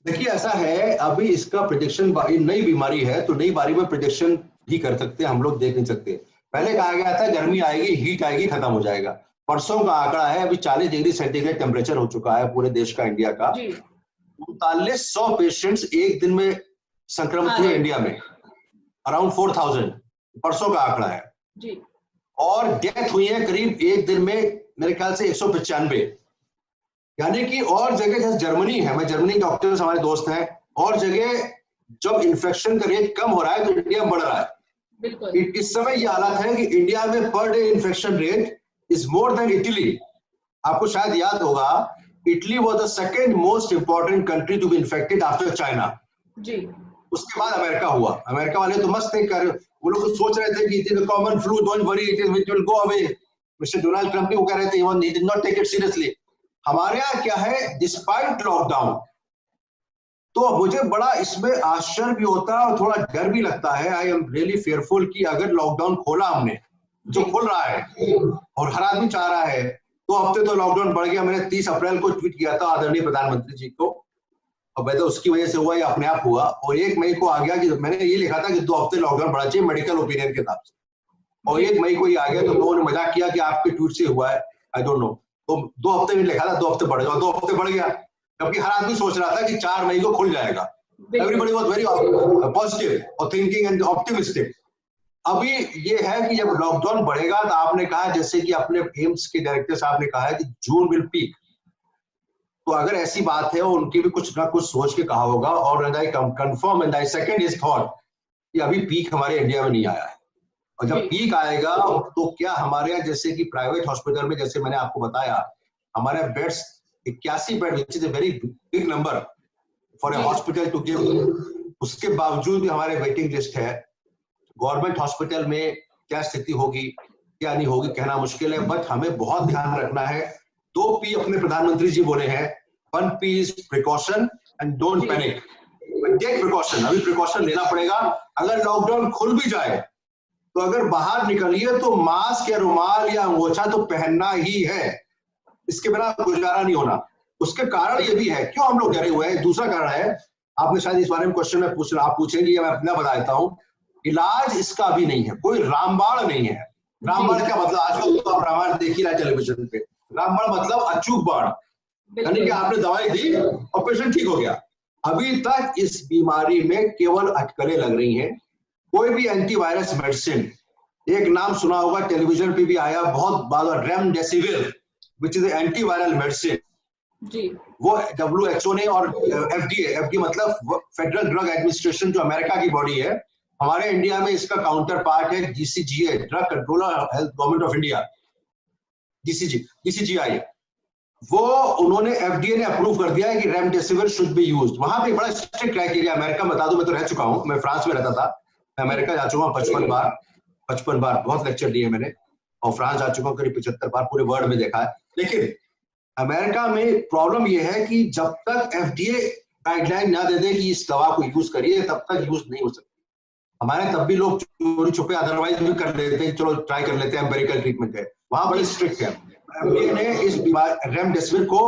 देखिए ऐसा है, अभी इसका प्रेडिक्शन, नई बीमारी है तो नई बीमारी में प्रेडिक्शन भी कर सकते हैं हम लोग, देख नहीं सकते। पहले कहा गया था गर्मी आएगी, हीट आएगी, खत्म हो जाएगा। परसों का आंकड़ा है, अभी 40 डिग्री सेंटीग्रेड टेम्परेचर हो चुका है पूरे देश का, इंडिया का। 3900 पेशेंट्स एक दिन में संक्रमित हुए इंडिया में, अराउंड 4000 परसों का आंकड़ा है जी। और डेथ हुई है करीब एक दिन में मेरे ख्याल से 195। यानी कि और जगह जैसे जर्मनी है, मैं जर्मनी डॉक्टर्स हमारे दोस्त हैं, और जगह जब इन्फेक्शन का रेट कम हो रहा है तो इंडिया बढ़ रहा है। बिल्कुल। इस समय ये हालत है कि इंडिया में per day infection rate is more than Italy. आपको शायद याद होगा, Italy was the second most important country to be infected after China. जी। उसके बाद अमेरिका हुआ। अमेरिका वाले तो मस्त नहीं कर, वो लोग तो सोच रहे थे कि it is a common flu, don't worry, it will go away. Mister Donald Trump भी वो कह रहे थे, he did not take it seriously. हमारे यहाँ क्या है, डिस्पाइट लॉकडाउन, तो मुझे बड़ा इसमें आश्चर्य भी होता है और थोड़ा डर भी लगता है। आई एम रियली फेयरफुल कि अगर लॉकडाउन खोला हमने, जो खुल रहा है और हर आदमी चाह रहा है, 2 हफ्ते तो लॉकडाउन बढ़ गया। मैंने 30 अप्रैल को ट्वीट किया था आदरणीय प्रधानमंत्री जी को, और वैसे उसकी वजह से हुआ, ये अपने आप हुआ। और 1 मई को आ गया कि मैंने ये लिखा था कि 2 हफ्ते लॉकडाउन बढ़ा चाहिए मेडिकल ओपिनियन के हिसाब से, और 1 मई को ये आ गया तो लोगों ने मजाक किया कि आपके ट्वीट से हुआ है, आई डोंट नो। तो 2 हफ्ते में लिखा था 2 हफ्ते बढ़ गया, 2 हफ्ते बढ़ गया, जबकि हर आदमी सोच रहा था कि 4 मई को खुल जाएगा। एवरीबॉडी वाज वेरी पॉजिटिव और थिंकिंग एंड ऑप्टिमिस्टिक। अभी ये है कि जब लॉकडाउन बढ़ेगा तो आपने कहा, जैसे कि अपने एम्स के डायरेक्टर साहब ने कहा है कि जून विल पीक, तो अगर ऐसी बात है उनकी भी कुछ ना कुछ सोच के कहा होगा। और I confirm and I second his thought कि अभी पीक हमारे इंडिया में नहीं आया है, और जब पीक आएगा तो क्या हमारे यहाँ जैसे कि प्राइवेट हॉस्पिटल में, जैसे मैंने आपको बताया, हमारे beds 81 bed, which is a very big number for a hospital to give, उसके बावजूद भी हमारे वेटिंग लिस्ट है। गवर्नमेंट हॉस्पिटल में क्या स्थिति होगी क्या नहीं होगी कहना मुश्किल है, बट हमें बहुत ध्यान रखना है। 2 P अपने प्रधानमंत्री जी बोले हैं, 1 P is precaution and don't panic, take precaution. अभी प्रिकॉशन लेना पड़ेगा। अगर लॉकडाउन खुल भी जाए तो अगर बाहर निकलिए तो मास्क या रुमाल या अंगोछा तो पहनना ही है, इसके बिना गुजारा नहीं होना। उसके कारण ये भी है, क्यों हम लोग डरे हुए हैं। दूसरा कारण है, आपने शायद इस बारे में क्वेश्चन में पूछ रहा, आप पूछेंगे, मैं अपना बता देता हूँ। इलाज इसका भी नहीं है, कोई रामबाण नहीं है। रामबाण क्या मतलब, आजकल तो आप रामायण देख ही रहे टेलीविजन पे। रामबाण मतलब अचूक बाण, यानी कि आपने दवाई दी और पेशेंट ठीक हो गया। अभी तक इस बीमारी में केवल अटकलें लग रही हैं। कोई भी एंटीवायरस मेडिसिन, एक नाम सुना होगा, टेलीविजन पे भी आया बहुत बार, remdesivir, which is antiviral medicine जी। वो WHO ने और FDA मतलब फेडरल ड्रग एडमिनिस्ट्रेशन जो अमेरिका की बॉडी है, हमारे इंडिया में इसका काउंटर पार्ट है GCGA, drug controller health government of India, DCGI। वो उन्होंने FDA ने अप्रूव कर दिया है कि रेमडेसिविर शुड बी यूज्ड। वहां पे बड़ा स्ट्रिक्ट क्राइटेरिया, अमेरिका बता दूं, मैं तो रह चुका हूं, मैं फ्रांस में रहता था, मैं अमेरिका जा चुका हूं 55 बार, बहुत लेक्चर दिए मैंने, और फ्रांस जा चुका हूं करीब 75 बार, पूरे वर्ल्ड में देखा है। लेकिन अमेरिका में प्रॉब्लम यह है कि जब तक FDA गाइडलाइन ना दे दे कि इस दवा को यूज करिए, तब तक यूज नहीं हो सकती। हमारे तब भी लोग चोरी छुपे अदरवाइज भी कर लेते हैं, चलो ट्राई कर लेते हैं, एम्पेरिकल ट्रीटमेंट है, वहां बड़े स्ट्रिक्ट है। FDA ने इस रेमडेसिविर को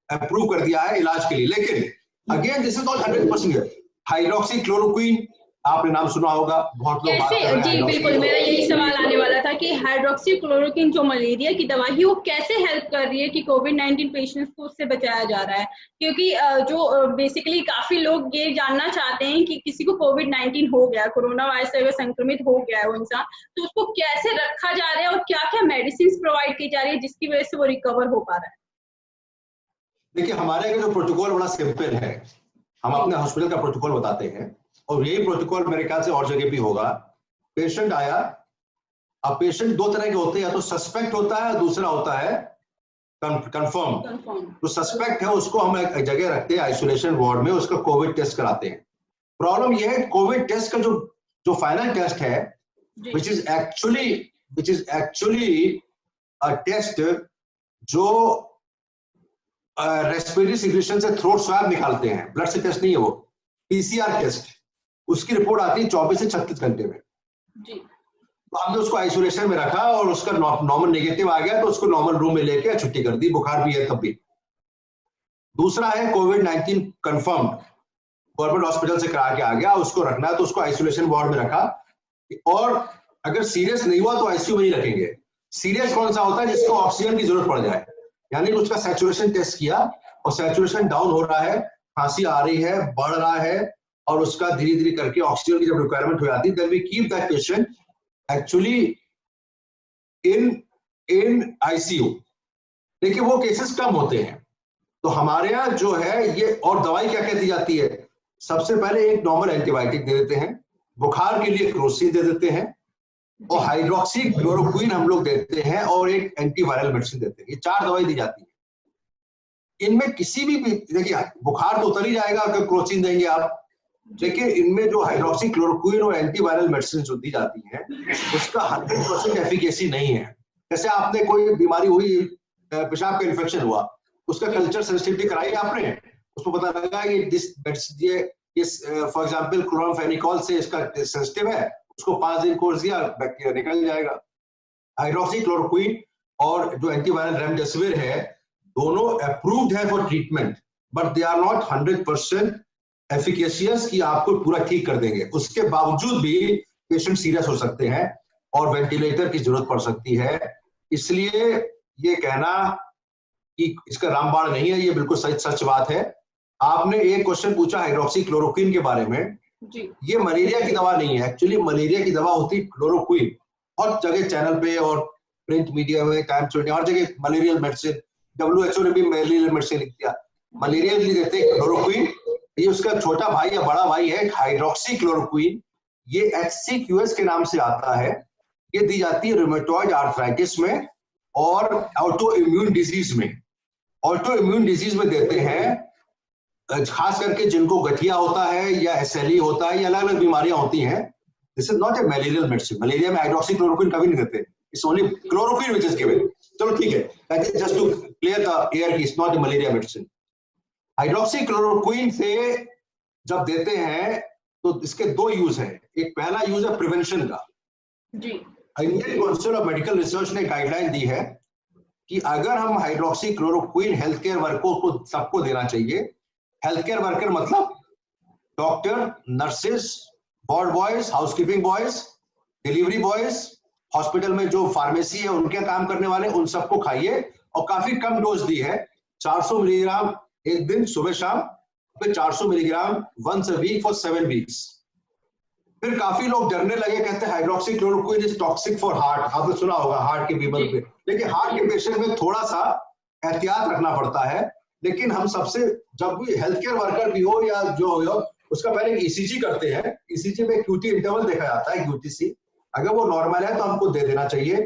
अप्रूव कर दिया है इलाज के लिए। लेकिन again this is not 100%। Hydroxy chloroquine आपने नाम सुना होगा, बहुत लोग बात कर रहे हैं। जी बिल्कुल, मेरा यही सवाल आने वाला था कि हाइड्रोक्सी क्लोरोक्वीन जो मलेरिया की दवा है, वो कैसे हेल्प कर रही है कि कोविड-19 पेशेंट्स को उससे बचाया जा रहा है। क्योंकि जो बेसिकली काफी लोग ये जानना चाहते हैं कि किसी को कोविड-19 हो गया, कोरोना वायरस से अगर संक्रमित हो गया है वो इंसान, तो उसको कैसे रखा जा रहा है और क्या क्या मेडिसिन प्रोवाइड की जा रही है जिसकी वजह से वो रिकवर हो पा रहा है। देखिए, हमारे जो प्रोटोकॉल बड़ा सिंपल है, हम अपने हॉस्पिटल का प्रोटोकॉल बताते हैं, और यही प्रोटोकॉल मेरे ख्याल से और जगह भी होगा। पेशेंट आया, अब पेशेंट 2 तरह के होते हैं, या तो सस्पेक्ट होता है, दूसरा होता है कंफर्म। तो सस्पेक्ट है, उसको हम एक जगह रखते हैं आइसोलेशन वार्ड में, उसका कोविड टेस्ट कराते हैं। प्रॉब्लम यह है, कोविड टेस्ट का जो फाइनल टेस्ट है, which is actually a test जो रेस्पिरेटरी सिक्रेशन से थ्रोट स्वैब निकालते हैं, ब्लड से टेस्ट नहीं है वो, PCR टेस्ट, उसकी रिपोर्ट आती है 24 से 36 घंटे में जी। तो हमने उसको आइसोलेशन में रखा और उसका नॉर्मल नेगेटिव आ गया तो उसको नॉर्मल रूम में लेके छुट्टी कर दी, बुखार भी है तब भी। दूसरा है कोविड-19 कंफर्म, गवर्नमेंट हॉस्पिटल से करा के आ गया, उसको रखना है तो उसको आइसोलेशन वार्ड में रखा, और अगर सीरियस नहीं हुआ तो ICU में ही रखेंगे। सीरियस कौन सा होता है? जिसको ऑक्सीजन की जरूरत पड़ जाए, यानी उसका सैचुरेशन टेस्ट किया और सैचुरेशन डाउन हो रहा है, खांसी आ रही है, बढ़ रहा है, और उसका धीरे धीरे करके ऑक्सीजन की जब रिक्वायरमेंट हो जाती है, then we keep that patient actually in ICU. देखिए वो केसेस कम होते हैं। तो हमारे यहाँ जो है ये, और दवाई क्या क्या दी जाती है? सबसे पहले एक नॉर्मल एंटीबायोटिक दे देते हैं, बुखार के लिए क्रोसिन दे देते हैं, और हाइड्रोक्सी क्लोरोक्विन हम लोग देते हैं, और एक एंटीवायरल मेडिसिन देते हैं। ये 4 दवाई दी जाती है। इनमें किसी भी देखिए बुखार तो उतर ही जाएगा अगर क्रोसिन देंगे आप, लेकिन इनमें जो हाइड्रोक्सी क्लोरोक्विन और एंटीवायरल मेडिसिन जो दी जाती है उसका 100% एफिकेसी नहीं है। जैसे आपने कोई बीमारी हुई, पेशाब का इन्फेक्शन हुआ, उसका कल्चर सेंसिटिविटी कराई आपने, उसको पता लगा ये फॉर एग्जांपल क्लोरामफेनिकोल से इसका सेंसिटिव है, उसको 5 दिन कोर्स दिया, बैक्टीरिया निकल जाएगा। हाइड्रोक्सी क्लोरोक्विन और जो एंटीवायरल रेमडेसिविर है, दोनों अप्रूव्ड है for treatment, but they are not 100% efficacious कि आपको पूरा ठीक कर देंगे। उसके बावजूद भी पेशेंट सीरियस हो सकते हैं और वेंटिलेटर की जरूरत पड़ सकती है। इसलिए ये कहना कि इसका रामबाण नहीं है, ये बिल्कुल सच बात है। आपने एक क्वेश्चन पूछा हाइड्रोक्सी क्लोरोक्विन के बारे में जी। ये मलेरिया की दवा नहीं है, एक्चुअली मलेरिया की दवा होती है क्लोरोक्विन। और जगह चैनल पे और प्रिंट मीडिया में, टाइम्स में, हर जगह मलेरियल मेडिसिन, WHO ने भी मलेरियल मेडिसिन लिख दिया। मलेरिया के लिए देते हैं क्लोरोक्विन, ये उसका छोटा भाई या बड़ा भाई है हाइड्रोक्सी क्लोरोक्विन। ये HCQS के नाम से आता है। ये दी जाती है रूमेटॉइड आर्थराइटिस में और ऑटो इम्यून डिजीज में। ऑटो इम्यून डिजीज में देते हैं, खास करके जिनको गठिया होता है या SLE होता है या अलग अलग बीमारियां होती हैं। This is not a malarial medicine. Malaria में हाइड्रोक्सी क्लोरोक्विन कभी नहीं देते, it's only chloroquine which is given. चलो ठीक है, just to clear the air कि it's not a malaria medicine. Hydroxychloroquine से जब देते हैं तो इसके 2 यूज है। एक पहला यूज है प्रिवेंशन का जी। Indian council of medical research ने गाइडलाइन दी है कि अगर हम hydroxychloroquine health care workers को सबको देना चाहिए। हेल्थ केयर वर्कर मतलब doctor, nurses, ward boys, housekeeping boys, delivery boys, hospital में जो फार्मेसी है उनके काम करने वाले, उन सबको खाइए। और काफी कम डोज दी है, 400 मिलीग्राम एक दिन सुबह शाम, फिर 400 milligram once a week for 7 weeks. फिर काफी लोग डरने लगे, कहते हैं hydroxychloroquine is toxic for heart. आपने सुना होगा हार्ट के बीमारी पे, लेकिन हार्ट के पेशेंट में थोड़ा सा एहतियात रखना पड़ता है। लेकिन हम सबसे, जब भी हेल्थ केयर वर्कर भी हो या जो हो, उसका पहले ECG करते हैं। ECG में QT इंटरवल देखा जाता है, QTC। अगर वो नॉर्मल है तो हमको दे देना चाहिए।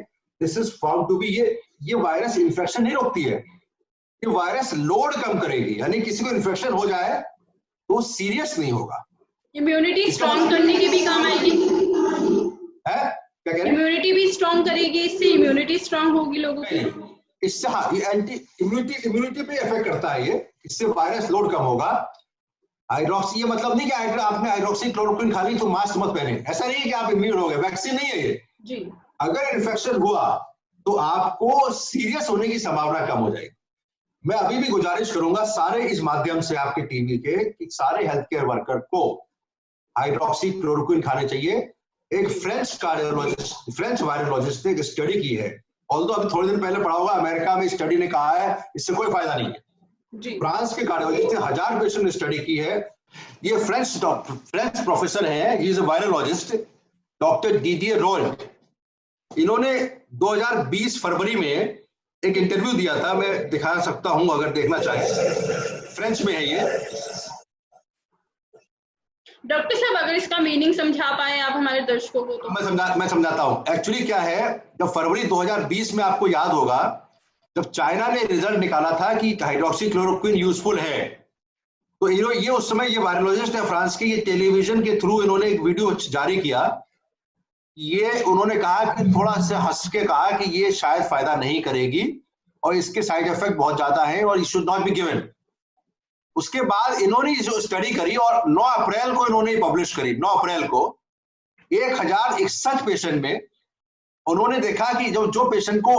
This is found to be, ये वायरस इन्फेक्शन नहीं रोकती है, ये वायरस लोड कम करेगी, यानी किसी को इन्फेक्शन हो जाए तो सीरियस नहीं होगा। इम्यूनिटी स्ट्रॉन्ग करने की भी काम आएगी है, क्या कह रहे हैं? इम्यूनिटी भी स्ट्रॉन्ग करेगी, इससे इम्यूनिटी स्ट्रॉन्ग होगी लोगों की। इससे हाँ, ये इम्यूनिटी पे इफेक्ट करता है, ये इससे वायरस लोड कम होगा। हाइड्रोक्सी, ये मतलब नहीं कि आपने हाइड्रोक्सी क्लोरोक्विन खा ली तो मास्क मत पहने, ऐसा नहीं है कि आप इम्यून हो गए। वैक्सीन नहीं है ये जी। अगर इन्फेक्शन हुआ तो आपको सीरियस होने की संभावना कम हो जाएगी। मैं अभी भी गुजारिश करूंगा सारे इस माध्यम से आपके टीवी के कि सारे हेल्थ केयर वर्कर को हाइड्रोक्सी क्लोरोक्विन खाने चाहिए। एक फ्रेंच वायरोलॉजिस्ट ने एक स्टडी की है, ऑल्दो अभी थोड़े दिन पहले पढ़ा होगा, अमेरिका में स्टडी ने कहा है इससे कोई फायदा नहीं है जी। फ्रांस के कार्डियोलॉजिस्ट ने 1000 पेशेंट ने स्टडी की है। ये फ्रेंच प्रोफेसर है, he is a virologist, doctor Didier Raoult. इन्होंने 2020 फरवरी में एक इंटरव्यू दिया था, मैं दिखा सकता हूं अगर देखना चाहे, फ्रेंच में है ये। डॉक्टर साहब अगर इसका मीनिंग समझा पाए आप हमारे दर्शकों को तो। मैं समझाता हूं। एक्चुअली क्या है, जब फरवरी 2020 में आपको याद होगा जब चाइना ने रिजल्ट निकाला था कि हाइड्रोक्सी क्लोरोक्विन यूजफुल है, तो ये उस समय ये वायरोलॉजिस्ट है फ्रांस के, ये टेलीविजन के थ्रू इन्होंने एक वीडियो जारी किया। ये उन्होंने कहा कि थोड़ा सा हंस के कहा कि ये शायद फायदा नहीं करेगी और इसके साइड इफेक्ट बहुत ज्यादा है और it should not be given. उसके बाद इन्होंने जो स्टडी करी और 9 अप्रैल को इन्होंने पब्लिश करी, 9 अप्रैल को 1061 पेशेंट में उन्होंने देखा कि जो पेशेंट को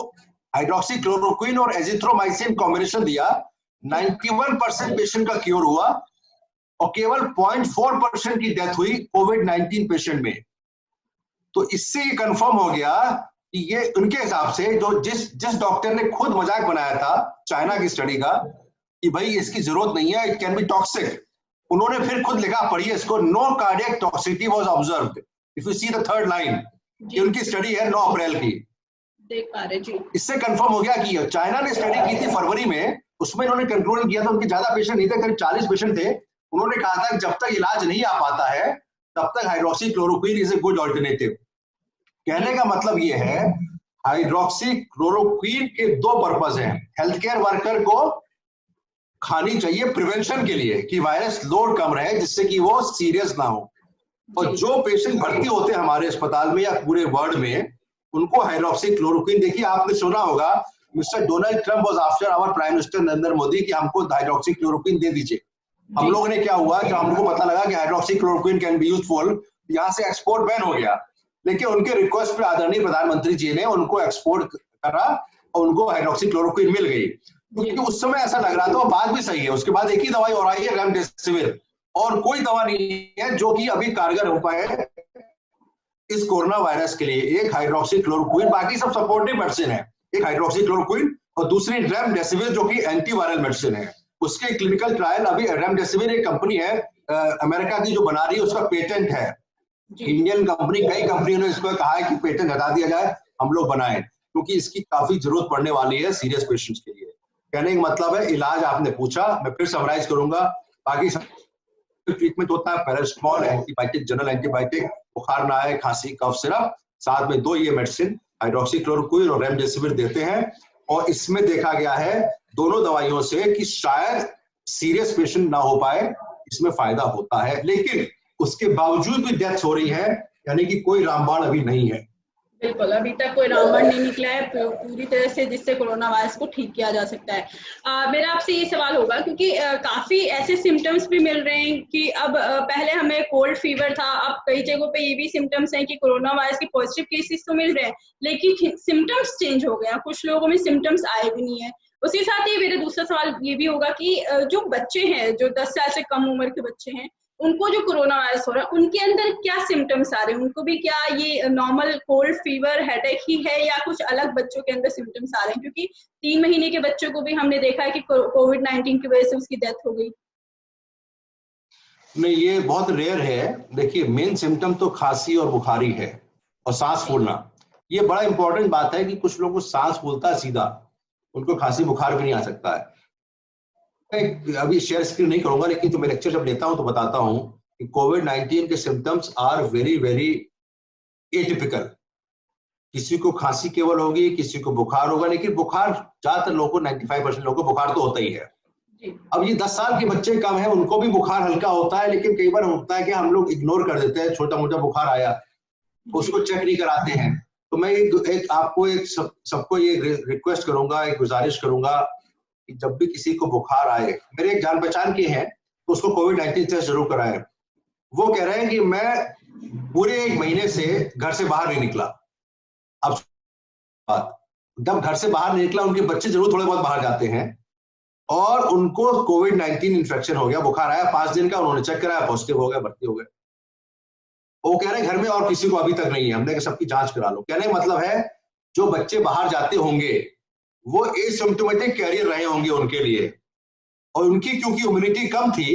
हाइड्रोक्सी क्लोरोक्विन और एजिथ्रोमाइसिन कॉम्बिनेशन दिया, 91% पेशेंट का क्योर हुआ और केवल 0.4% की डेथ हुई कोविड-19 पेशेंट में। तो इससे ये कंफर्म हो गया कि ये उनके हिसाब से जो जिस डॉक्टर ने खुद मजाक बनाया था चाइना की स्टडी का कि भाई इसकी जरूरत नहीं है, इट कैन बी टॉक्सिक, उन्होंने फिर खुद लिखा, पढ़िए इसको, no cardiac toxicity was observed. If you see the third line, ये उनकी स्टडी है 9 अप्रैल की, देख पा रहे जी। इससे कंफर्म हो गया कि चाइना ने स्टडी की थी फरवरी में, उसमें इन्होंने कंक्लूजन किया था, उनके ज्यादा पेशेंट नहीं थे, करीब 40 पेशेंट थे, उन्होंने कहा था कि जब तक इलाज नहीं आ पाता है तब तक hydroxychloroquine is a good alternative. कहने का मतलब ये है हाइड्रोक्सीक्लोरोक्विन के 2 पर्पज हैं। हेल्थ केयर वर्कर को खानी चाहिए प्रिवेंशन के लिए कि वायरस लोड कम रहे, जिससे कि वो सीरियस ना हो, और जो पेशेंट भर्ती होते हैं हमारे अस्पताल में या पूरे वर्ल्ड में, उनको हाइड्रोक्सीक्लोरोक्विन, देखिए आपने सुना होगा mister Donald Trump was after our prime minister Narendra Modi कि हमको हाइड्रोक्सीक्लोरोक्विन दे दीजिए। हम लोगों ने क्या हुआ, जब हमको पता लगा कि हाइड्रोक्सीक्लोरोक्विन कैन बी यूजफुल, यहाँ से एक्सपोर्ट बैन हो गया, लेकिन उनके रिक्वेस्ट पे आदरणीय प्रधानमंत्री जी ने उनको एक्सपोर्ट करा और उनको हाइड्रोक्सीक्लोरोक्विन मिल गई, क्योंकि उस समय ऐसा लग रहा था, वो बात भी सही है। उसके बाद एक ही दवाई और आई है रेमडेसिविर, और कोई दवा नहीं है जो कि अभी कारगर हो पाए इस कोरोना वायरस के लिए। एक हाइड्रोक्सीक्लोरोक्विन, बाकी सब सपोर्टिव मेडिसिन है, एक हाइड्रोक्सीक्लोरोक्विन और दूसरी रेमडेसिविर जो कि एंटीवायरल मेडिसिन है। उसके क्लिनिकल ट्रायल अभी, रेमडेसिविर एक कंपनी है अमेरिका की जो बना रही है, उसका पेटेंट है, इंडियन कंपनी, कई कंपनियों ने इसको कहा है कि पेटेंट हटा दिया जाए, हम लोग बनाएं, क्योंकि इसकी काफी जरूरत पड़ने वाली है सीरियस पेशेंट्स के लिए। कहने का मतलब है, इलाज आपने पूछा, मैं फिर समराइज करूंगा, बाकी ट्रीटमेंट होता है पैरासिटामोल, एंटीबायोटिक, जनरल एंटीबायोटिक, बुखार ना आए, खांसी, कफ सिरप, साथ में 2 ये मेडिसिन हाइड्रोक्सीक्लोरोक्विन और रेमडेसिविर देते हैं। और इसमें देखा गया है दोनों दवाइयों से कि शायद सीरियस पेशेंट ना हो पाए, इसमें फायदा होता है, लेकिन उसके बावजूद भी डेथ हो रही है, यानी कि कोई रामबाण अभी नहीं है। बिल्कुल, अभी तक कोई रामबाण नहीं निकला है पूरी तरह से जिससे कोरोना वायरस को ठीक किया जा सकता है। मेरा आपसे ये सवाल होगा, क्योंकि काफी ऐसे सिम्टम्स भी मिल रहे हैं कि अब पहले हमें कोल्ड फीवर था, अब कई जगहों पे ये भी सिम्टम्स हैं कि कोरोना वायरस के पॉजिटिव केसेस तो मिल रहे हैं, लेकिन सिम्टम्स चेंज हो गया, कुछ लोगों में सिम्टम्स आए भी नहीं है। उसके साथ ही मेरा दूसरा सवाल ये भी होगा कि जो बच्चे हैं, जो 10 साल से कम उम्र के बच्चे हैं, उनको जो कोरोना वायरस हो रहा है, उनके अंदर क्या सिम्टम्स आ रहे हैं? उनको भी क्या ये नॉर्मल कोल्ड फीवर, हेडेक ही है, या कुछ अलग बच्चों के अंदर सिम्टम्स आ रहे हैं? क्योंकि 3 महीने के बच्चों को भी हमने देखा है कि कोविड-19 की वजह से उसकी डेथ हो गई। नहीं, ये बहुत रेयर है। देखिए, मेन सिम्टम तो खांसी और बुखारी है और सांस फूलना। ये बड़ा इंपॉर्टेंट बात है कि कुछ लोगों को सांस फूलता है सीधा, उनको खांसी बुखार भी नहीं आ सकता है। अभी शेयर स्क्रीन नहीं करूंगा, लेकिन तो मैं लेक्चर जब लेता हूं तो बताता हूं कि कोविड-19 के symptoms are very very atypical. किसी को खांसी केवल होगी, किसी को बुखार होगा, लेकिन बुखार ज्यादातर लोगों को, 95% लोगों को बुखार तो होता ही है। अब ये 10 साल के बच्चे कम है, उनको भी बुखार हल्का होता है, लेकिन कई बार होता है कि हम लोग इग्नोर कर देते हैं, छोटा मोटा बुखार आया उसको चेक नहीं कराते हैं। तो मैं सबको ये रिक्वेस्ट करूंगा, एक गुजारिश करूंगा कि जब भी किसी को बुखार आए, मेरे एक जान पहचान के हैं, तो उसको कोविड-19 टेस्ट जरूर कराएं। वो कह रहे हैं कि मैं पूरे 1 महीने से घर से बाहर नहीं निकला। अब जब घर से बाहर नहीं निकला, उनके बच्चे जरूर थोड़े बहुत बाहर जाते हैं, और उनको कोविड-19 इन्फेक्शन हो गया, बुखार आया 5 दिन का, उन्होंने चेक कराया, पॉजिटिव हो गया, भर्ती हो गए। वो कह रहे हैं घर में और किसी को अभी तक नहीं है, हमने कहा सबकी जांच करा लो। कहने का मतलब है जो बच्चे बाहर जाते होंगे वो एसिम्प्टोमेटिक कैरियर रहे होंगे उनके लिए, और उनकी क्योंकि इम्यूनिटी कम थी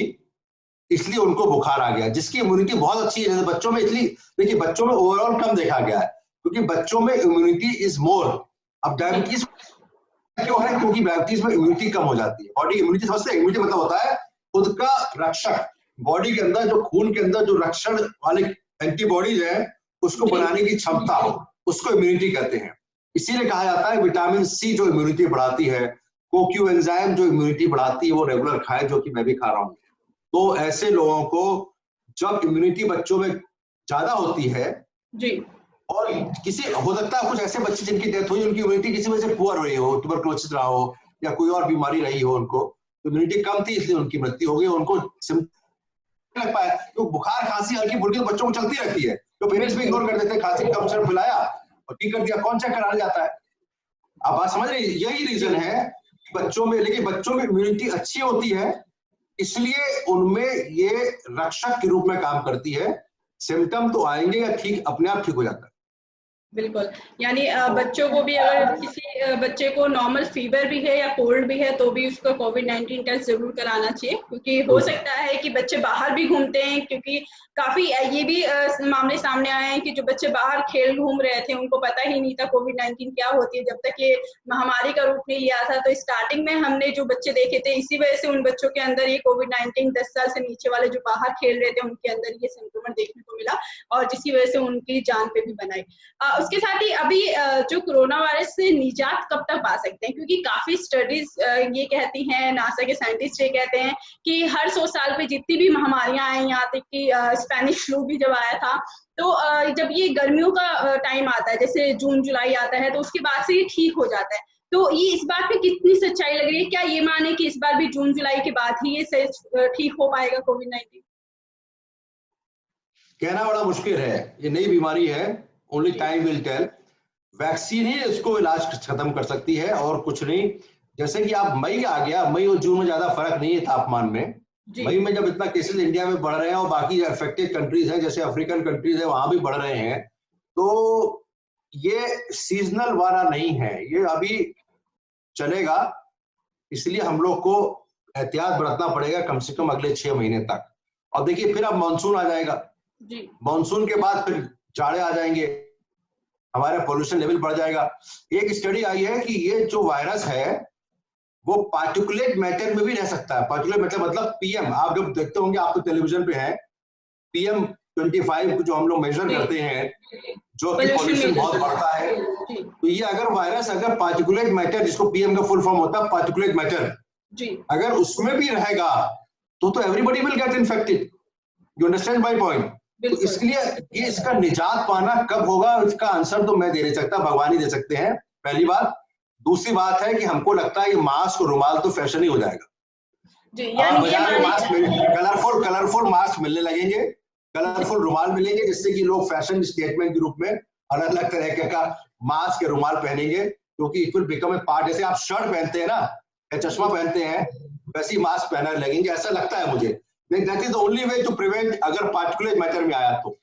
इसलिए उनको बुखार आ गया। जिसकी इम्यूनिटी बहुत अच्छी है बच्चों में, इसलिए देखिए बच्चों में ओवरऑल कम देखा गया है, क्योंकि बच्चों में इम्यूनिटी इज मोर। अब डायबिटीज क्यों है? क्योंकि डायबिटीज में इम्यूनिटी कम हो जाती है। बॉडी इम्यूनिटी, समझते हैं इम्यूनिटी मतलब होता है खुद का रक्षक, बॉडी के अंदर जो खून के अंदर जो रक्षण वाले एंटीबॉडीज है उसको बनाने की क्षमता, उसको इम्यूनिटी कहते हैं। इसीलिए कहा जाता है विटामिन सी जो इम्यूनिटी बढ़ाती है, कोक्यू एंजाइम जो इम्यूनिटी बढ़ाती है, वो रेगुलर खाएं, जो कि मैं भी खा रहा हूँ। तो ऐसे लोगों को जब इम्यूनिटी बच्चों में ज्यादा होती है जी, और किसी हो सकता है कुछ ऐसे बच्चे जिनकी डेथ हुई, उनकी इम्यूनिटी किसी वजह से पुअर रही हो, ट्यूबरकुलोसिस रहा हो या कोई और बीमारी रही हो, उनको इम्यूनिटी कम थी इसलिए उनकी मृत्यु हो गई, उनको लग पाया। तो बुखार खांसी हल्की फुल्की तो बच्चों को चलती रहती है, तो पेरेंट्स भी इग्नोर कर देते हैं, खांसी कम सिर्फ पिलाया और ठीक कर दिया, कौन चेक कराने जाता है। आप बात समझ रहे हैं? यही रीजन है बच्चों में, लेकिन बच्चों में इम्यूनिटी अच्छी होती है इसलिए उनमें ये रक्षक के रूप में काम करती है। सिम्टम तो आएंगे या ठीक अपने आप ठीक हो जाता है। बिल्कुल। यानी बच्चों को भी, अगर किसी बच्चे को नॉर्मल फीवर भी है या कोल्ड भी है तो भी उसका कोविड-19 टेस्ट जरूर कराना चाहिए, क्योंकि हो सकता है कि बच्चे बाहर भी घूमते हैं, क्योंकि काफी ये भी मामले सामने आए हैं कि जो बच्चे बाहर खेल घूम रहे थे उनको पता ही नहीं था कोविड-19 क्या होती है, जब तक ये महामारी का रूप नहीं लिया था। तो स्टार्टिंग में हमने जो बच्चे देखे थे, इसी वजह से उन बच्चों के अंदर ये कोविड-19, 10 साल से नीचे वाले जो बाहर खेल रहे थे उनके अंदर ये संक्रमण देखने को मिला, और जिसकी वजह से उनकी जान पे भी बनाई। उसके साथ ही अभी जो कोरोना वायरस से निजात कब तक पा सकते हैं, क्योंकि काफी स्टडीज ये कहती हैं, नासा के साइंटिस्ट ये कहते हैं कि हर 100 साल पे जितनी भी महामारियां आई, यहाँ तक कि स्पेनिश फ्लू भी जब आया था, तो जब ये गर्मियों का टाइम आता है, जैसे जून जुलाई आता है, तो उसके बाद से ये ठीक हो जाता है। तो ये इस बात पे कितनी सच्चाई लग रही है? क्या ये माने कि इस बार भी जून जुलाई के बाद ही ये ठीक हो पाएगा कोविड-19? कहना बड़ा मुश्किल है, ये नई बीमारी है, only time will tell. Vaccine ही इसको इलाज खत्म कर सकती है और कुछ नहीं। जैसे कि आप मई आ गया, मई और जून में ज्यादा फर्क नहीं है तापमान में। मई में जब इतना केसेस इंडिया में बढ़ रहे हैं और बाकी अफेक्टेड कंट्रीज हैं जैसे अफ्रीकन कंट्रीज है वहां भी बढ़ रहे हैं, तो ये सीजनल वाला नहीं है, ये अभी चलेगा। इसलिए हम लोग को एहतियात बरतना पड़ेगा कम से कम अगले 6 महीने तक। और देखिए फिर अब मानसून आ जाएगा, मानसून के बाद फिर जाड़े आ जाएंगे, हमारा पोल्यूशन लेवल बढ़ जाएगा। एक स्टडी आई है कि ये जो वायरस है वो पार्टिकुलेट मैटर में भी रह सकता है। पार्टिकुलेट मैटर मतलब पीएम, आप जब देखते होंगे, आप तो टेलीविजन पे हैं, PM 25 जो हम लोग मेजर करते हैं, जो कि पोल्यूशन बहुत बढ़ता है। तो ये अगर वायरस, अगर पार्टिकुलेट मैटर, जिसको PM का फुल फॉर्म होता है पार्टिकुलेट मैटर, अगर उसमें भी रहेगा तो everybody will get infected. You understand my point? तो इसलिए ये इसका निजात पाना कब होगा, इसका आंसर तो मैं दे नहीं सकता, भगवान ही दे सकते हैं, पहली बात। दूसरी बात है कि हमको लगता है कि मास्क और रुमाल तो फैशन ही हो जाएगा। बाजार में मास्क, कलरफुल मास्क मिलने लगेंगे, कलरफुल रुमाल मिलेंगे, जिससे कि लोग फैशन स्टेटमेंट के रूप में अलग अलग तरह का मास्क या रुमाल पहनेंगे, क्योंकि it will become a part. जैसे आप शर्ट पहनते हैं ना या चश्मा पहनते हैं, वैसी मास्क पहनने लगेंगे, ऐसा लगता है मुझे। That is the only way to prevent, अगर पार्टिकुलर मैटर में आया तो।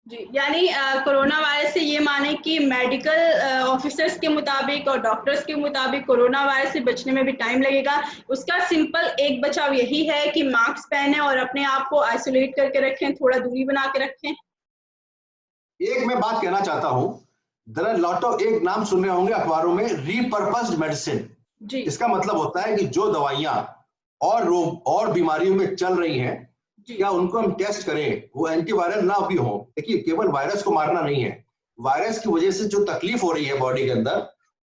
जी, यानी कोरोना वायरस से ये माने कि मेडिकल ऑफिसर्स के मुताबिक और डॉक्टर्स के मुताबिक कोरोना वायरस से बचने में भी टाइम लगेगा। उसका सिंपल एक बचाव यही है कि मास्क पहने और अपने आप को आइसोलेट करके रखें, थोड़ा दूरी बना के रखें। एक मैं बात कहना चाहता हूँ, देयर आर लॉट ऑफ, एक नाम सुन रहे होंगे अखबारों में, रीपर्पस्ड मेडिसिन। इसका मतलब होता है कि जो दवाइयां और रोग और बीमारियों में चल रही हैं, क्या उनको हम टेस्ट करें, वो एंटीवायरल ना भी हो। देखिए केवल वायरस को मारना नहीं है, वायरस की वजह से जो तकलीफ हो रही है बॉडी के अंदर,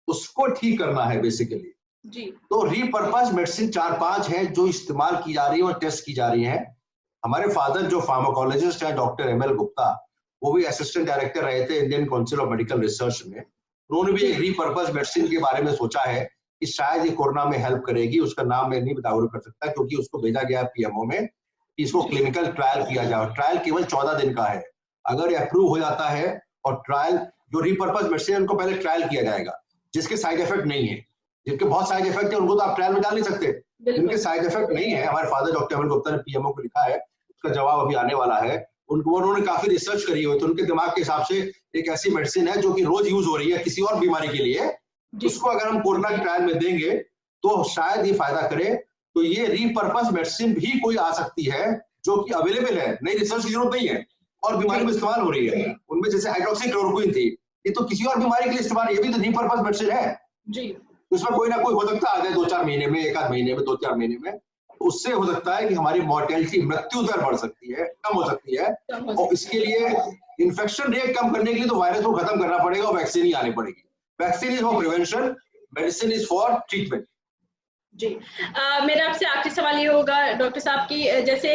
उसको ठीक करना है बेसिकली। तो रीपर्पस मेडिसिन 4-5 है जो इस्तेमाल की जा रही है और टेस्ट की जा रही है। हमारे फादर जो फार्माकोलॉजिस्ट है डॉक्टर ML गुप्ता, वो भी असिस्टेंट डायरेक्टर रहे थे Indian council of medical research में। उन्होंने भी एक रीपर्पस मेडिसिन के बारे में सोचा है कि शायद ये कोरोना में हेल्प करेगी। उसका नाम मैं नहीं बताओ कर सकता क्योंकि उसको भेजा गया PMO में, इसको क्लिनिकल ट्रायल किया जाए। ट्रायल केवल 14 दिन का है। अगर अप्रूव हो जाता है और ट्रायल, जो रीपर्पस मेडिसिन है उनको पहले ट्रायल किया जाएगा, जिसके साइड इफेक्ट नहीं है। जिनके बहुत साइड इफेक्ट है उनको तो आप ट्रायल में डाल नहीं सकते। जिनके साइड इफेक्ट नहीं है, हमारे फादर डॉक्टर ML गुप्ता ने PMO को लिखा है, उसका जवाब अभी आने वाला है। उन्होंने काफी रिसर्च करी हुई, तो उनके दिमाग के हिसाब से एक ऐसी मेडिसिन है जो कि रोज यूज हो रही है किसी और बीमारी के लिए, उसको अगर हम कोरोना के ट्रायल में देंगे तो शायद ये फायदा करे। तो ये रीपर्पस मेडिसिन भी कोई आ सकती है जो कि अवेलेबल है, नई रिसर्च की जरूरत नहीं है, और बीमारी में इस्तेमाल हो रही है। उनमें जैसे हाइड्रोक्सीक्लोरोक्विन थी, ये तो किसी और बीमारी के लिए इस्तेमाल, ये भी तो रीपर्पस मेडिसिन है जी। उसमें कोई ना कोई हो सकता है आ जाए 2-4 महीने में, 1 आध महीने में, 2-4 महीने में, उससे हो सकता है कि हमारी मॉर्टेलिटी, मृत्यु दर बढ़ सकती है, कम हो सकती है। और इसके लिए इन्फेक्शन रेट कम करने के लिए तो वायरस को खत्म करना पड़ेगा और वैक्सीन ही आनी पड़ेगी। Vaccine is for prevention, medicine is for treatment. जी, मेरा आपसे आखिरी सवाल ये होगा डॉक्टर साहब की, जैसे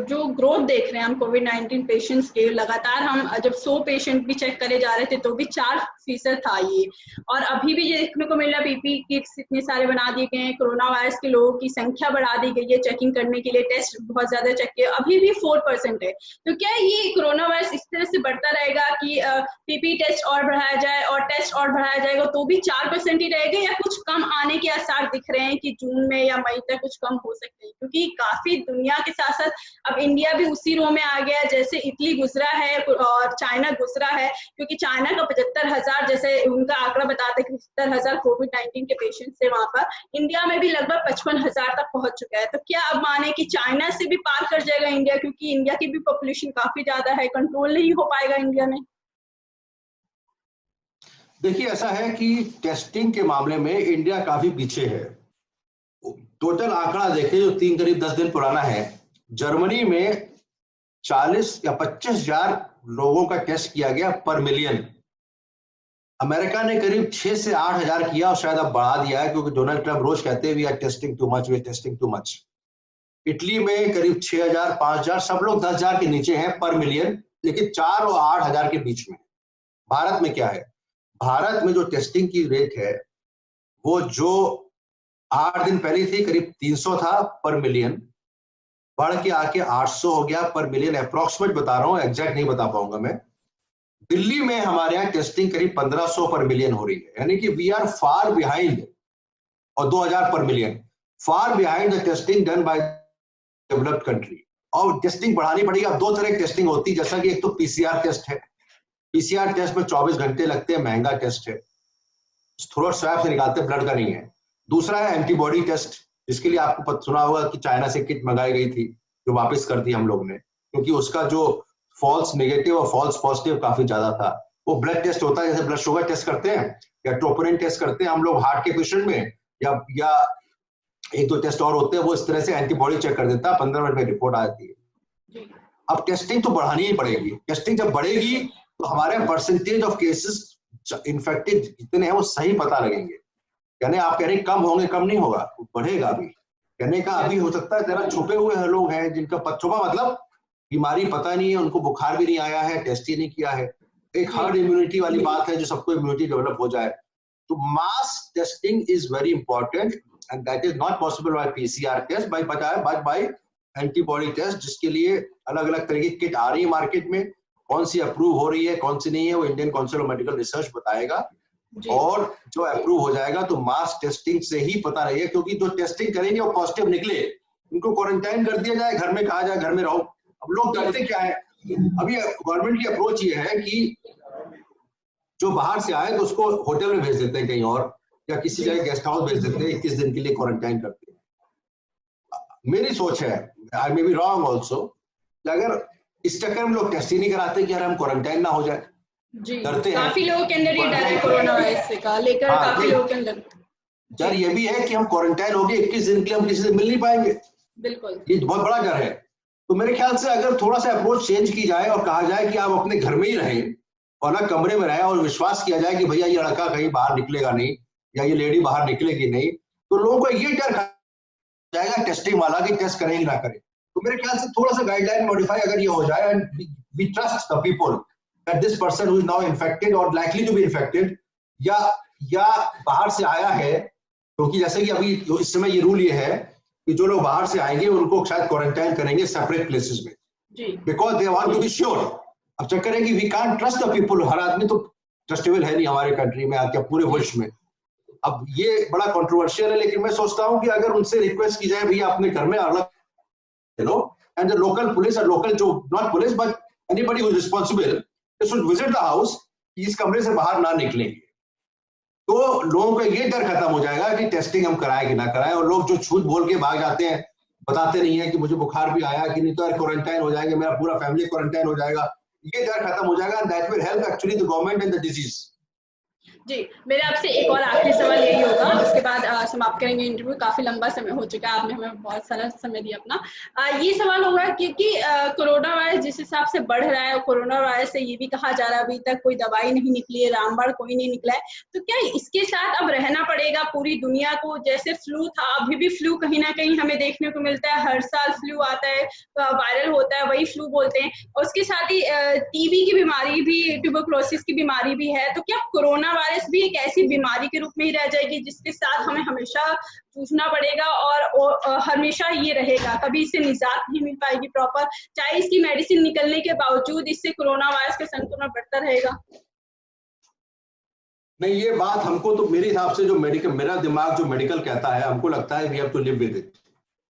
जो ग्रोथ देख रहे हैं हम कोविड-19 पेशेंट्स के, लगातार हम जब 100 पेशेंट भी चेक करे जा रहे थे तो भी 4% था ये, और अभी भी ये देखने को मिल रहा है PPE किट्स इतने सारे बना दिए गए हैं, कोरोना वायरस के लोगों की संख्या बढ़ा दी गई है चेकिंग करने के लिए, टेस्ट बहुत ज्यादा चेक किए, अभी भी 4% है। तो क्या ये कोरोना वायरस इस तरह से बढ़ता रहेगा कि PPE टेस्ट और बढ़ाया जाए और टेस्ट और बढ़ाया जाएगा तो भी 4% ही रहेगा, या कुछ कम आने के आसार दिख रहे हैं कि जून में या मई तक कुछ कम हो सकते हैं, क्योंकि काफी दुनिया के साथ साथ अब इंडिया भी उसी रो में आ गया, जैसे इटली गुजरा है और चाइना गुजरा है, क्योंकि चाइना का 75,000 जैसे उनका आंकड़ा बताता है कि 75,000 कोविड-19 के पेशेंट्स थे वहां पर। इंडिया में भी लगभग 55,000 तक पहुंच चुका है। तो क्या अब माने कि चाइना से भी पार कर जाएगा इंडिया, क्योंकि इंडिया की भी पॉपुलेशन काफी ज्यादा है, कंट्रोल नहीं हो पाएगा इंडिया में? देखिए, ऐसा है कि टेस्टिंग के मामले में इंडिया काफी पीछे है। टोटल आंकड़ा देखें जो करीब 10 दिन पुराना है, जर्मनी में 40 या 25,000 लोगों का टेस्ट किया गया पर मिलियन। अमेरिका ने करीब 6 से 8,000 किया और शायद अब बढ़ा दिया है, क्योंकि डोनाल्ड ट्रंप रोज कहते हैं we are testing too much, we are testing too much. Italy में करीब 6,000, 5,000, सब लोग 10,000 के नीचे हैं पर मिलियन, लेकिन 4 और 8,000 के बीच में। भारत में क्या है? भारत में जो टेस्टिंग की रेट है वो जो 8 दिन पहले थी करीब 300 था पर मिलियन, बढ़ के आके 800 हो गया पर मिलियन। अप्रोक्सीमेट बता रहा हूं, एग्जैक्ट नहीं बता पाऊंगा मैं। दिल्ली में हमारे यहाँ टेस्टिंग करीब 1,500 पर मिलियन हो रही है, यानी कि वी आर फार बिहाइंड, और 2,000 पर million, far behind the testing done by developed country. और टेस्टिंग बढ़ानी पड़ेगी। अब 2 तरह की टेस्टिंग होती है, जैसा कि एक तो पीसीआर टेस्ट है। पीसीआर टेस्ट में 24 घंटे लगते हैं, महंगा टेस्ट है, थ्रोट स्वैब से निकालते, ब्लड का नहीं है। दूसरा है एंटीबॉडी टेस्ट, जिसके लिए आपको सुना होगा कि चाइना से किट मंगाई गई थी, जो वापस कर दी हम लोग ने, क्योंकि उसका जो फॉल्स नेगेटिव और फॉल्स पॉजिटिव काफी ज्यादा था। वो ब्लड टेस्ट होता है, जैसे ब्लड शुगर टेस्ट करते हैं या ट्रोपोनिन टेस्ट करते हैं हम लोग हार्ट के पेशेंट में, या 1-2 टेस्ट और होते हैं, वो इस तरह से एंटीबॉडी चेक कर देता है, 15 मिनट में रिपोर्ट आती है। अब टेस्टिंग तो बढ़ानी ही पड़ेगी। टेस्टिंग जब बढ़ेगी तो हमारे परसेंटेज ऑफ केसेस इन्फेक्टेड जितने हैं वो सही पता लगेंगे। यानी आप कह रहे हैं कम होंगे, कम नहीं होगा, बढ़ेगा। अभी कहने का अभी हो सकता है जरा छुपे हुए लोग हैं जिनका छुपा मतलब बीमारी पता नहीं है, उनको बुखार भी नहीं आया है, टेस्ट ही नहीं किया है। एक हर्ड इम्यूनिटी वाली बात है, जो सबको इम्यूनिटी डेवलप हो जाए। तो mass testing is very important and that is not possible by PCR test, but by antibody test, जिसके लिए अलग अलग तरह की किट आ रही है मार्केट में। कौन सी अप्रूव हो रही है, कौन सी नहीं है, वो Indian council of medical research बताएगा। और जो अप्रूव हो जाएगा तो मास टेस्टिंग से ही पता रहेगा, क्योंकि जो टेस्टिंग करेंगे और पॉजिटिव निकले उनको क्वारंटाइन कर दिया जाए, घर में कहा जाए घर में रहो। अब लोग करते क्या है, अभी गवर्नमेंट की अप्रोच ये है कि जो बाहर से आए तो उसको होटल में भेज देते हैं कहीं और, या किसी जगह गेस्ट हाउस भेज देते हैं, 21 दिन के लिए क्वारंटाइन करते हैं। मेरी सोच है, आई मे बी रॉन्ग ऑल्सो, अगर इस चक्कर में लोग टेस्ट ही नहीं कराते कि यार हम क्वारंटाइन ना हो जाए, डरते हैं। काफी लोगों के अंदर ये डर है कोरोना वायरस से का लेकर, काफी लोगों के अंदर डर ये भी है कि हम क्वारंटाइन हो गए 21 दिन के लिए, हम किसी से मिल नहीं पाएंगे। बिल्कुल, ये बहुत बड़ा डर है। तो मेरे ख्याल से अगर थोड़ा सा अप्रोच चेंज की जाए और कहा जाए कि आप अपने घर में ही रहें और ना कमरे में रहें, और विश्वास किया जाए कि भैया ये लड़का कहीं बाहर निकलेगा नहीं या ये लेडी बाहर निकलेगी नहीं, तो लोगों को ये डर जाएगा टेस्टिंग वाला कि टेस्ट करें ही ना करें। तो मेरे ख्याल से थोड़ा सा गाइडलाइन मॉडिफाई अगर ये हो जाए, and we trust the people that this person who is now infected और लाइकली टू बी इन्फेक्टेड, या बाहर से आया है, क्योंकि जैसे कि अभी इस समय ये रूल ये है कि जो लोग बाहर से आएंगे उनको शायद क्वारंटाइन करेंगे सेपरेट प्लेसेस में, because they want to be sure. अब चक्कर है कि we can't trust the people, हर आदमी तो ट्रस्टेबल है नहीं हमारे कंट्री में, आके पूरे विश्व में। अब ये बड़ा कंट्रोवर्शियल है, लेकिन मैं सोचता हूं कि अगर उनसे रिक्वेस्ट की जाए भैया अपने घर में अलग, you know, and the local police or local जो not police but anybody who is responsible, they should visit the house, कि इस कमरे से बाहर ना निकलेंगे। तो लोगों का ये डर खत्म हो जाएगा कि टेस्टिंग हम कराएं कि ना कराएं, और लोग जो झूठ बोल के भाग जाते हैं, बताते नहीं है कि मुझे बुखार भी आया कि नहीं तो यार क्वारंटाइन हो जाएंगे, मेरा पूरा फैमिली क्वारंटाइन हो जाएगा, ये डर खत्म हो जाएगा। That will help actually the government and the disease. जी, मेरा आपसे एक और आखिरी सवाल यही होगा, उसके बाद समाप्त करेंगे इंटरव्यू। काफी लंबा समय हो चुका है, आपने हमें बहुत सारा समय दिया अपना। ये सवाल होगा क्योंकि कोरोना वायरस जिस हिसाब से बढ़ रहा है, कोरोना वायरस से ये भी कहा जा रहा है अभी तक कोई दवाई नहीं निकली है, रामबाण कोई नहीं निकला है, तो क्या इसके साथ अब रहना पड़ेगा पूरी दुनिया को? जैसे फ्लू था, अभी भी फ्लू कहीं ना कहीं हमें देखने को मिलता है, हर साल फ्लू आता है, वायरल होता है, वही फ्लू बोलते हैं, और उसके साथ ही टीबी की बीमारी भी, ट्यूबरक्लोसिस की बीमारी भी है। तो क्या कोरोना वायरस भी एक ऐसी बीमारी के रूप में ही रह जाएगी जिसके साथ हमें हमेशा जूझना पड़ेगा और हमेशा ये रहेगा, कभी इससे निजात नहीं मिल पाएगी प्रॉपर, चाहे इसकी मेडिसिन निकलने के बावजूद इससे कोरोना वायरस का संक्रमण बढ़ता रहेगा? नहीं, ये बात हमको तो मेरे हिसाब से जो मेडिकल, मेरा दिमाग जो मेडिकल कहता है, हमको लगता है we have to live with it.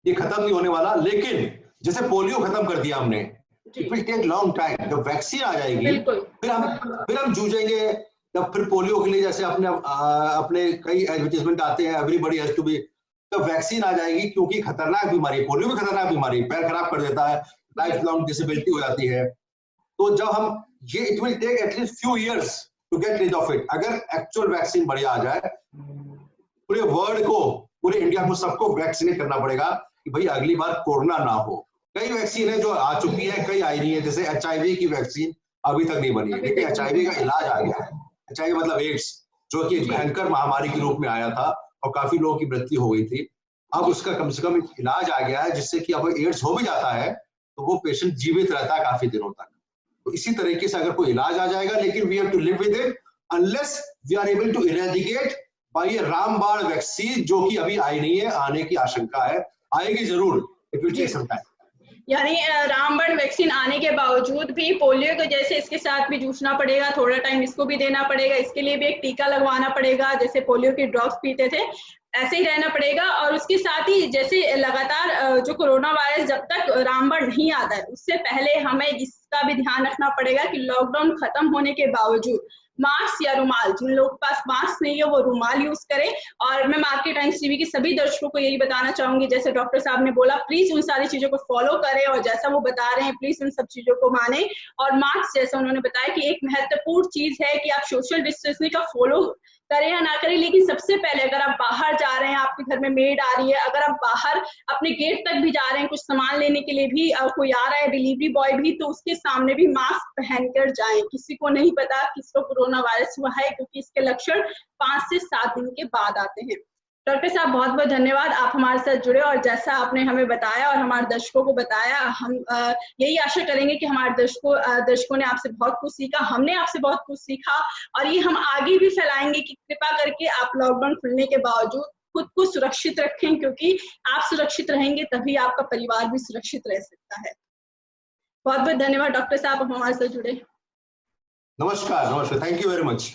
ये खत्म नहीं होने वाला, लेकिन जैसे पोलियो खत्म कर दिया हमने, it will take long time. जब वैक्सीन आ जाएगी फिर हम जूझेंगे। जब फिर पोलियो के लिए जैसे अपने कई एडवर्टाइजमेंट आते हैं, एवरीबॉडी हैज टू बी, तो वैक्सीन आ जाएगी, क्योंकि खतरनाक बीमारी, पोलियो भी खतरनाक बीमारी, पैर खराब कर देता है, लाइफ लॉन्ग डिसेबिलिटी हो जाती है। तो जब हम ये, it will take at least few years to get rid of it. अगर एक्चुअल वैक्सीन बढ़िया आ जाए, पूरे वर्ल्ड को, पूरे इंडिया को, सबको वैक्सीनेट करना पड़ेगा कि भाई अगली बार कोरोना ना हो। कई वैक्सीन है जो आ चुकी है, कई आई नहीं है। जैसे HIV की वैक्सीन अभी तक नहीं बनी है, लेकिन HIV का इलाज आ गया है। HIV मतलब एड्स, जो कि भयंकर महामारी के रूप में आया था और काफी लोगों की मृत्यु हो गई थी। अब उसका कम से कम एक इलाज आ गया है, जिससे कि अब एड्स हो भी जाता है तो वो पेशेंट जीवित रहता है काफी दिनों तक। तो इसी तरीके से अगर कोई इलाज आ जाएगा, लेकिन we have to live with it unless we are able to eradicate by a रामबाण वैक्सीन, जो कि अभी आई नहीं है, आने की आशंका है, आएगी जरूर, it will take some time. यानी रामबाण वैक्सीन आने के बावजूद भी पोलियो के जैसे इसके साथ भी जूझना पड़ेगा, थोड़ा टाइम इसको भी देना पड़ेगा, इसके लिए भी एक टीका लगवाना पड़ेगा, जैसे पोलियो की ड्रॉप्स पीते थे ऐसे ही रहना पड़ेगा। और उसके साथ ही जैसे लगातार जो कोरोना वायरस जब तक रामबाण नहीं आता है, उससे पहले हमें इसका भी ध्यान रखना पड़ेगा कि लॉकडाउन खत्म होने के बावजूद मास्क या रुमाल, जिन लोगों के पास मास्क नहीं है वो रुमाल यूज करें। और मैं मार्केट टाइम्स टीवी के सभी दर्शकों को यही बताना चाहूंगी, जैसे डॉक्टर साहब ने बोला, प्लीज उन सारी चीजों को फॉलो करें और जैसा वो बता रहे हैं प्लीज उन सब चीजों को माने। और मास्क, जैसा उन्होंने बताया कि एक महत्वपूर्ण चीज है कि आप सोशल डिस्टेंसिंग का फॉलो करें या ना करें, लेकिन सबसे पहले अगर आप बाहर जा रहे हैं, आपके घर में मेड आ रही है, अगर आप बाहर अपने गेट तक भी जा रहे हैं, कुछ सामान लेने के लिए भी कोई आ रहा है, डिलीवरी बॉय भी, तो उसके सामने भी मास्क पहनकर जाएं। किसी को नहीं पता किसको कोरोना वायरस हुआ है, क्योंकि इसके लक्षण 5 से 7 दिन के बाद आते हैं। डॉक्टर साहब बहुत बहुत धन्यवाद, आप हमारे साथ जुड़े और जैसा आपने हमें बताया और हमारे दर्शकों को बताया, हम यही आशा करेंगे कि हमारे दर्शकों ने आपसे बहुत कुछ सीखा, हमने आपसे बहुत कुछ सीखा और ये हम आगे भी फैलाएंगे कि कृपा करके आप लॉकडाउन खुलने के बावजूद खुद को सुरक्षित रखें, क्योंकि आप सुरक्षित रहेंगे तभी आपका परिवार भी सुरक्षित रह सकता है। बहुत बहुत धन्यवाद डॉक्टर साहब, आप हमारे साथ जुड़े। नमस्कार, थैंक यू वेरी मच।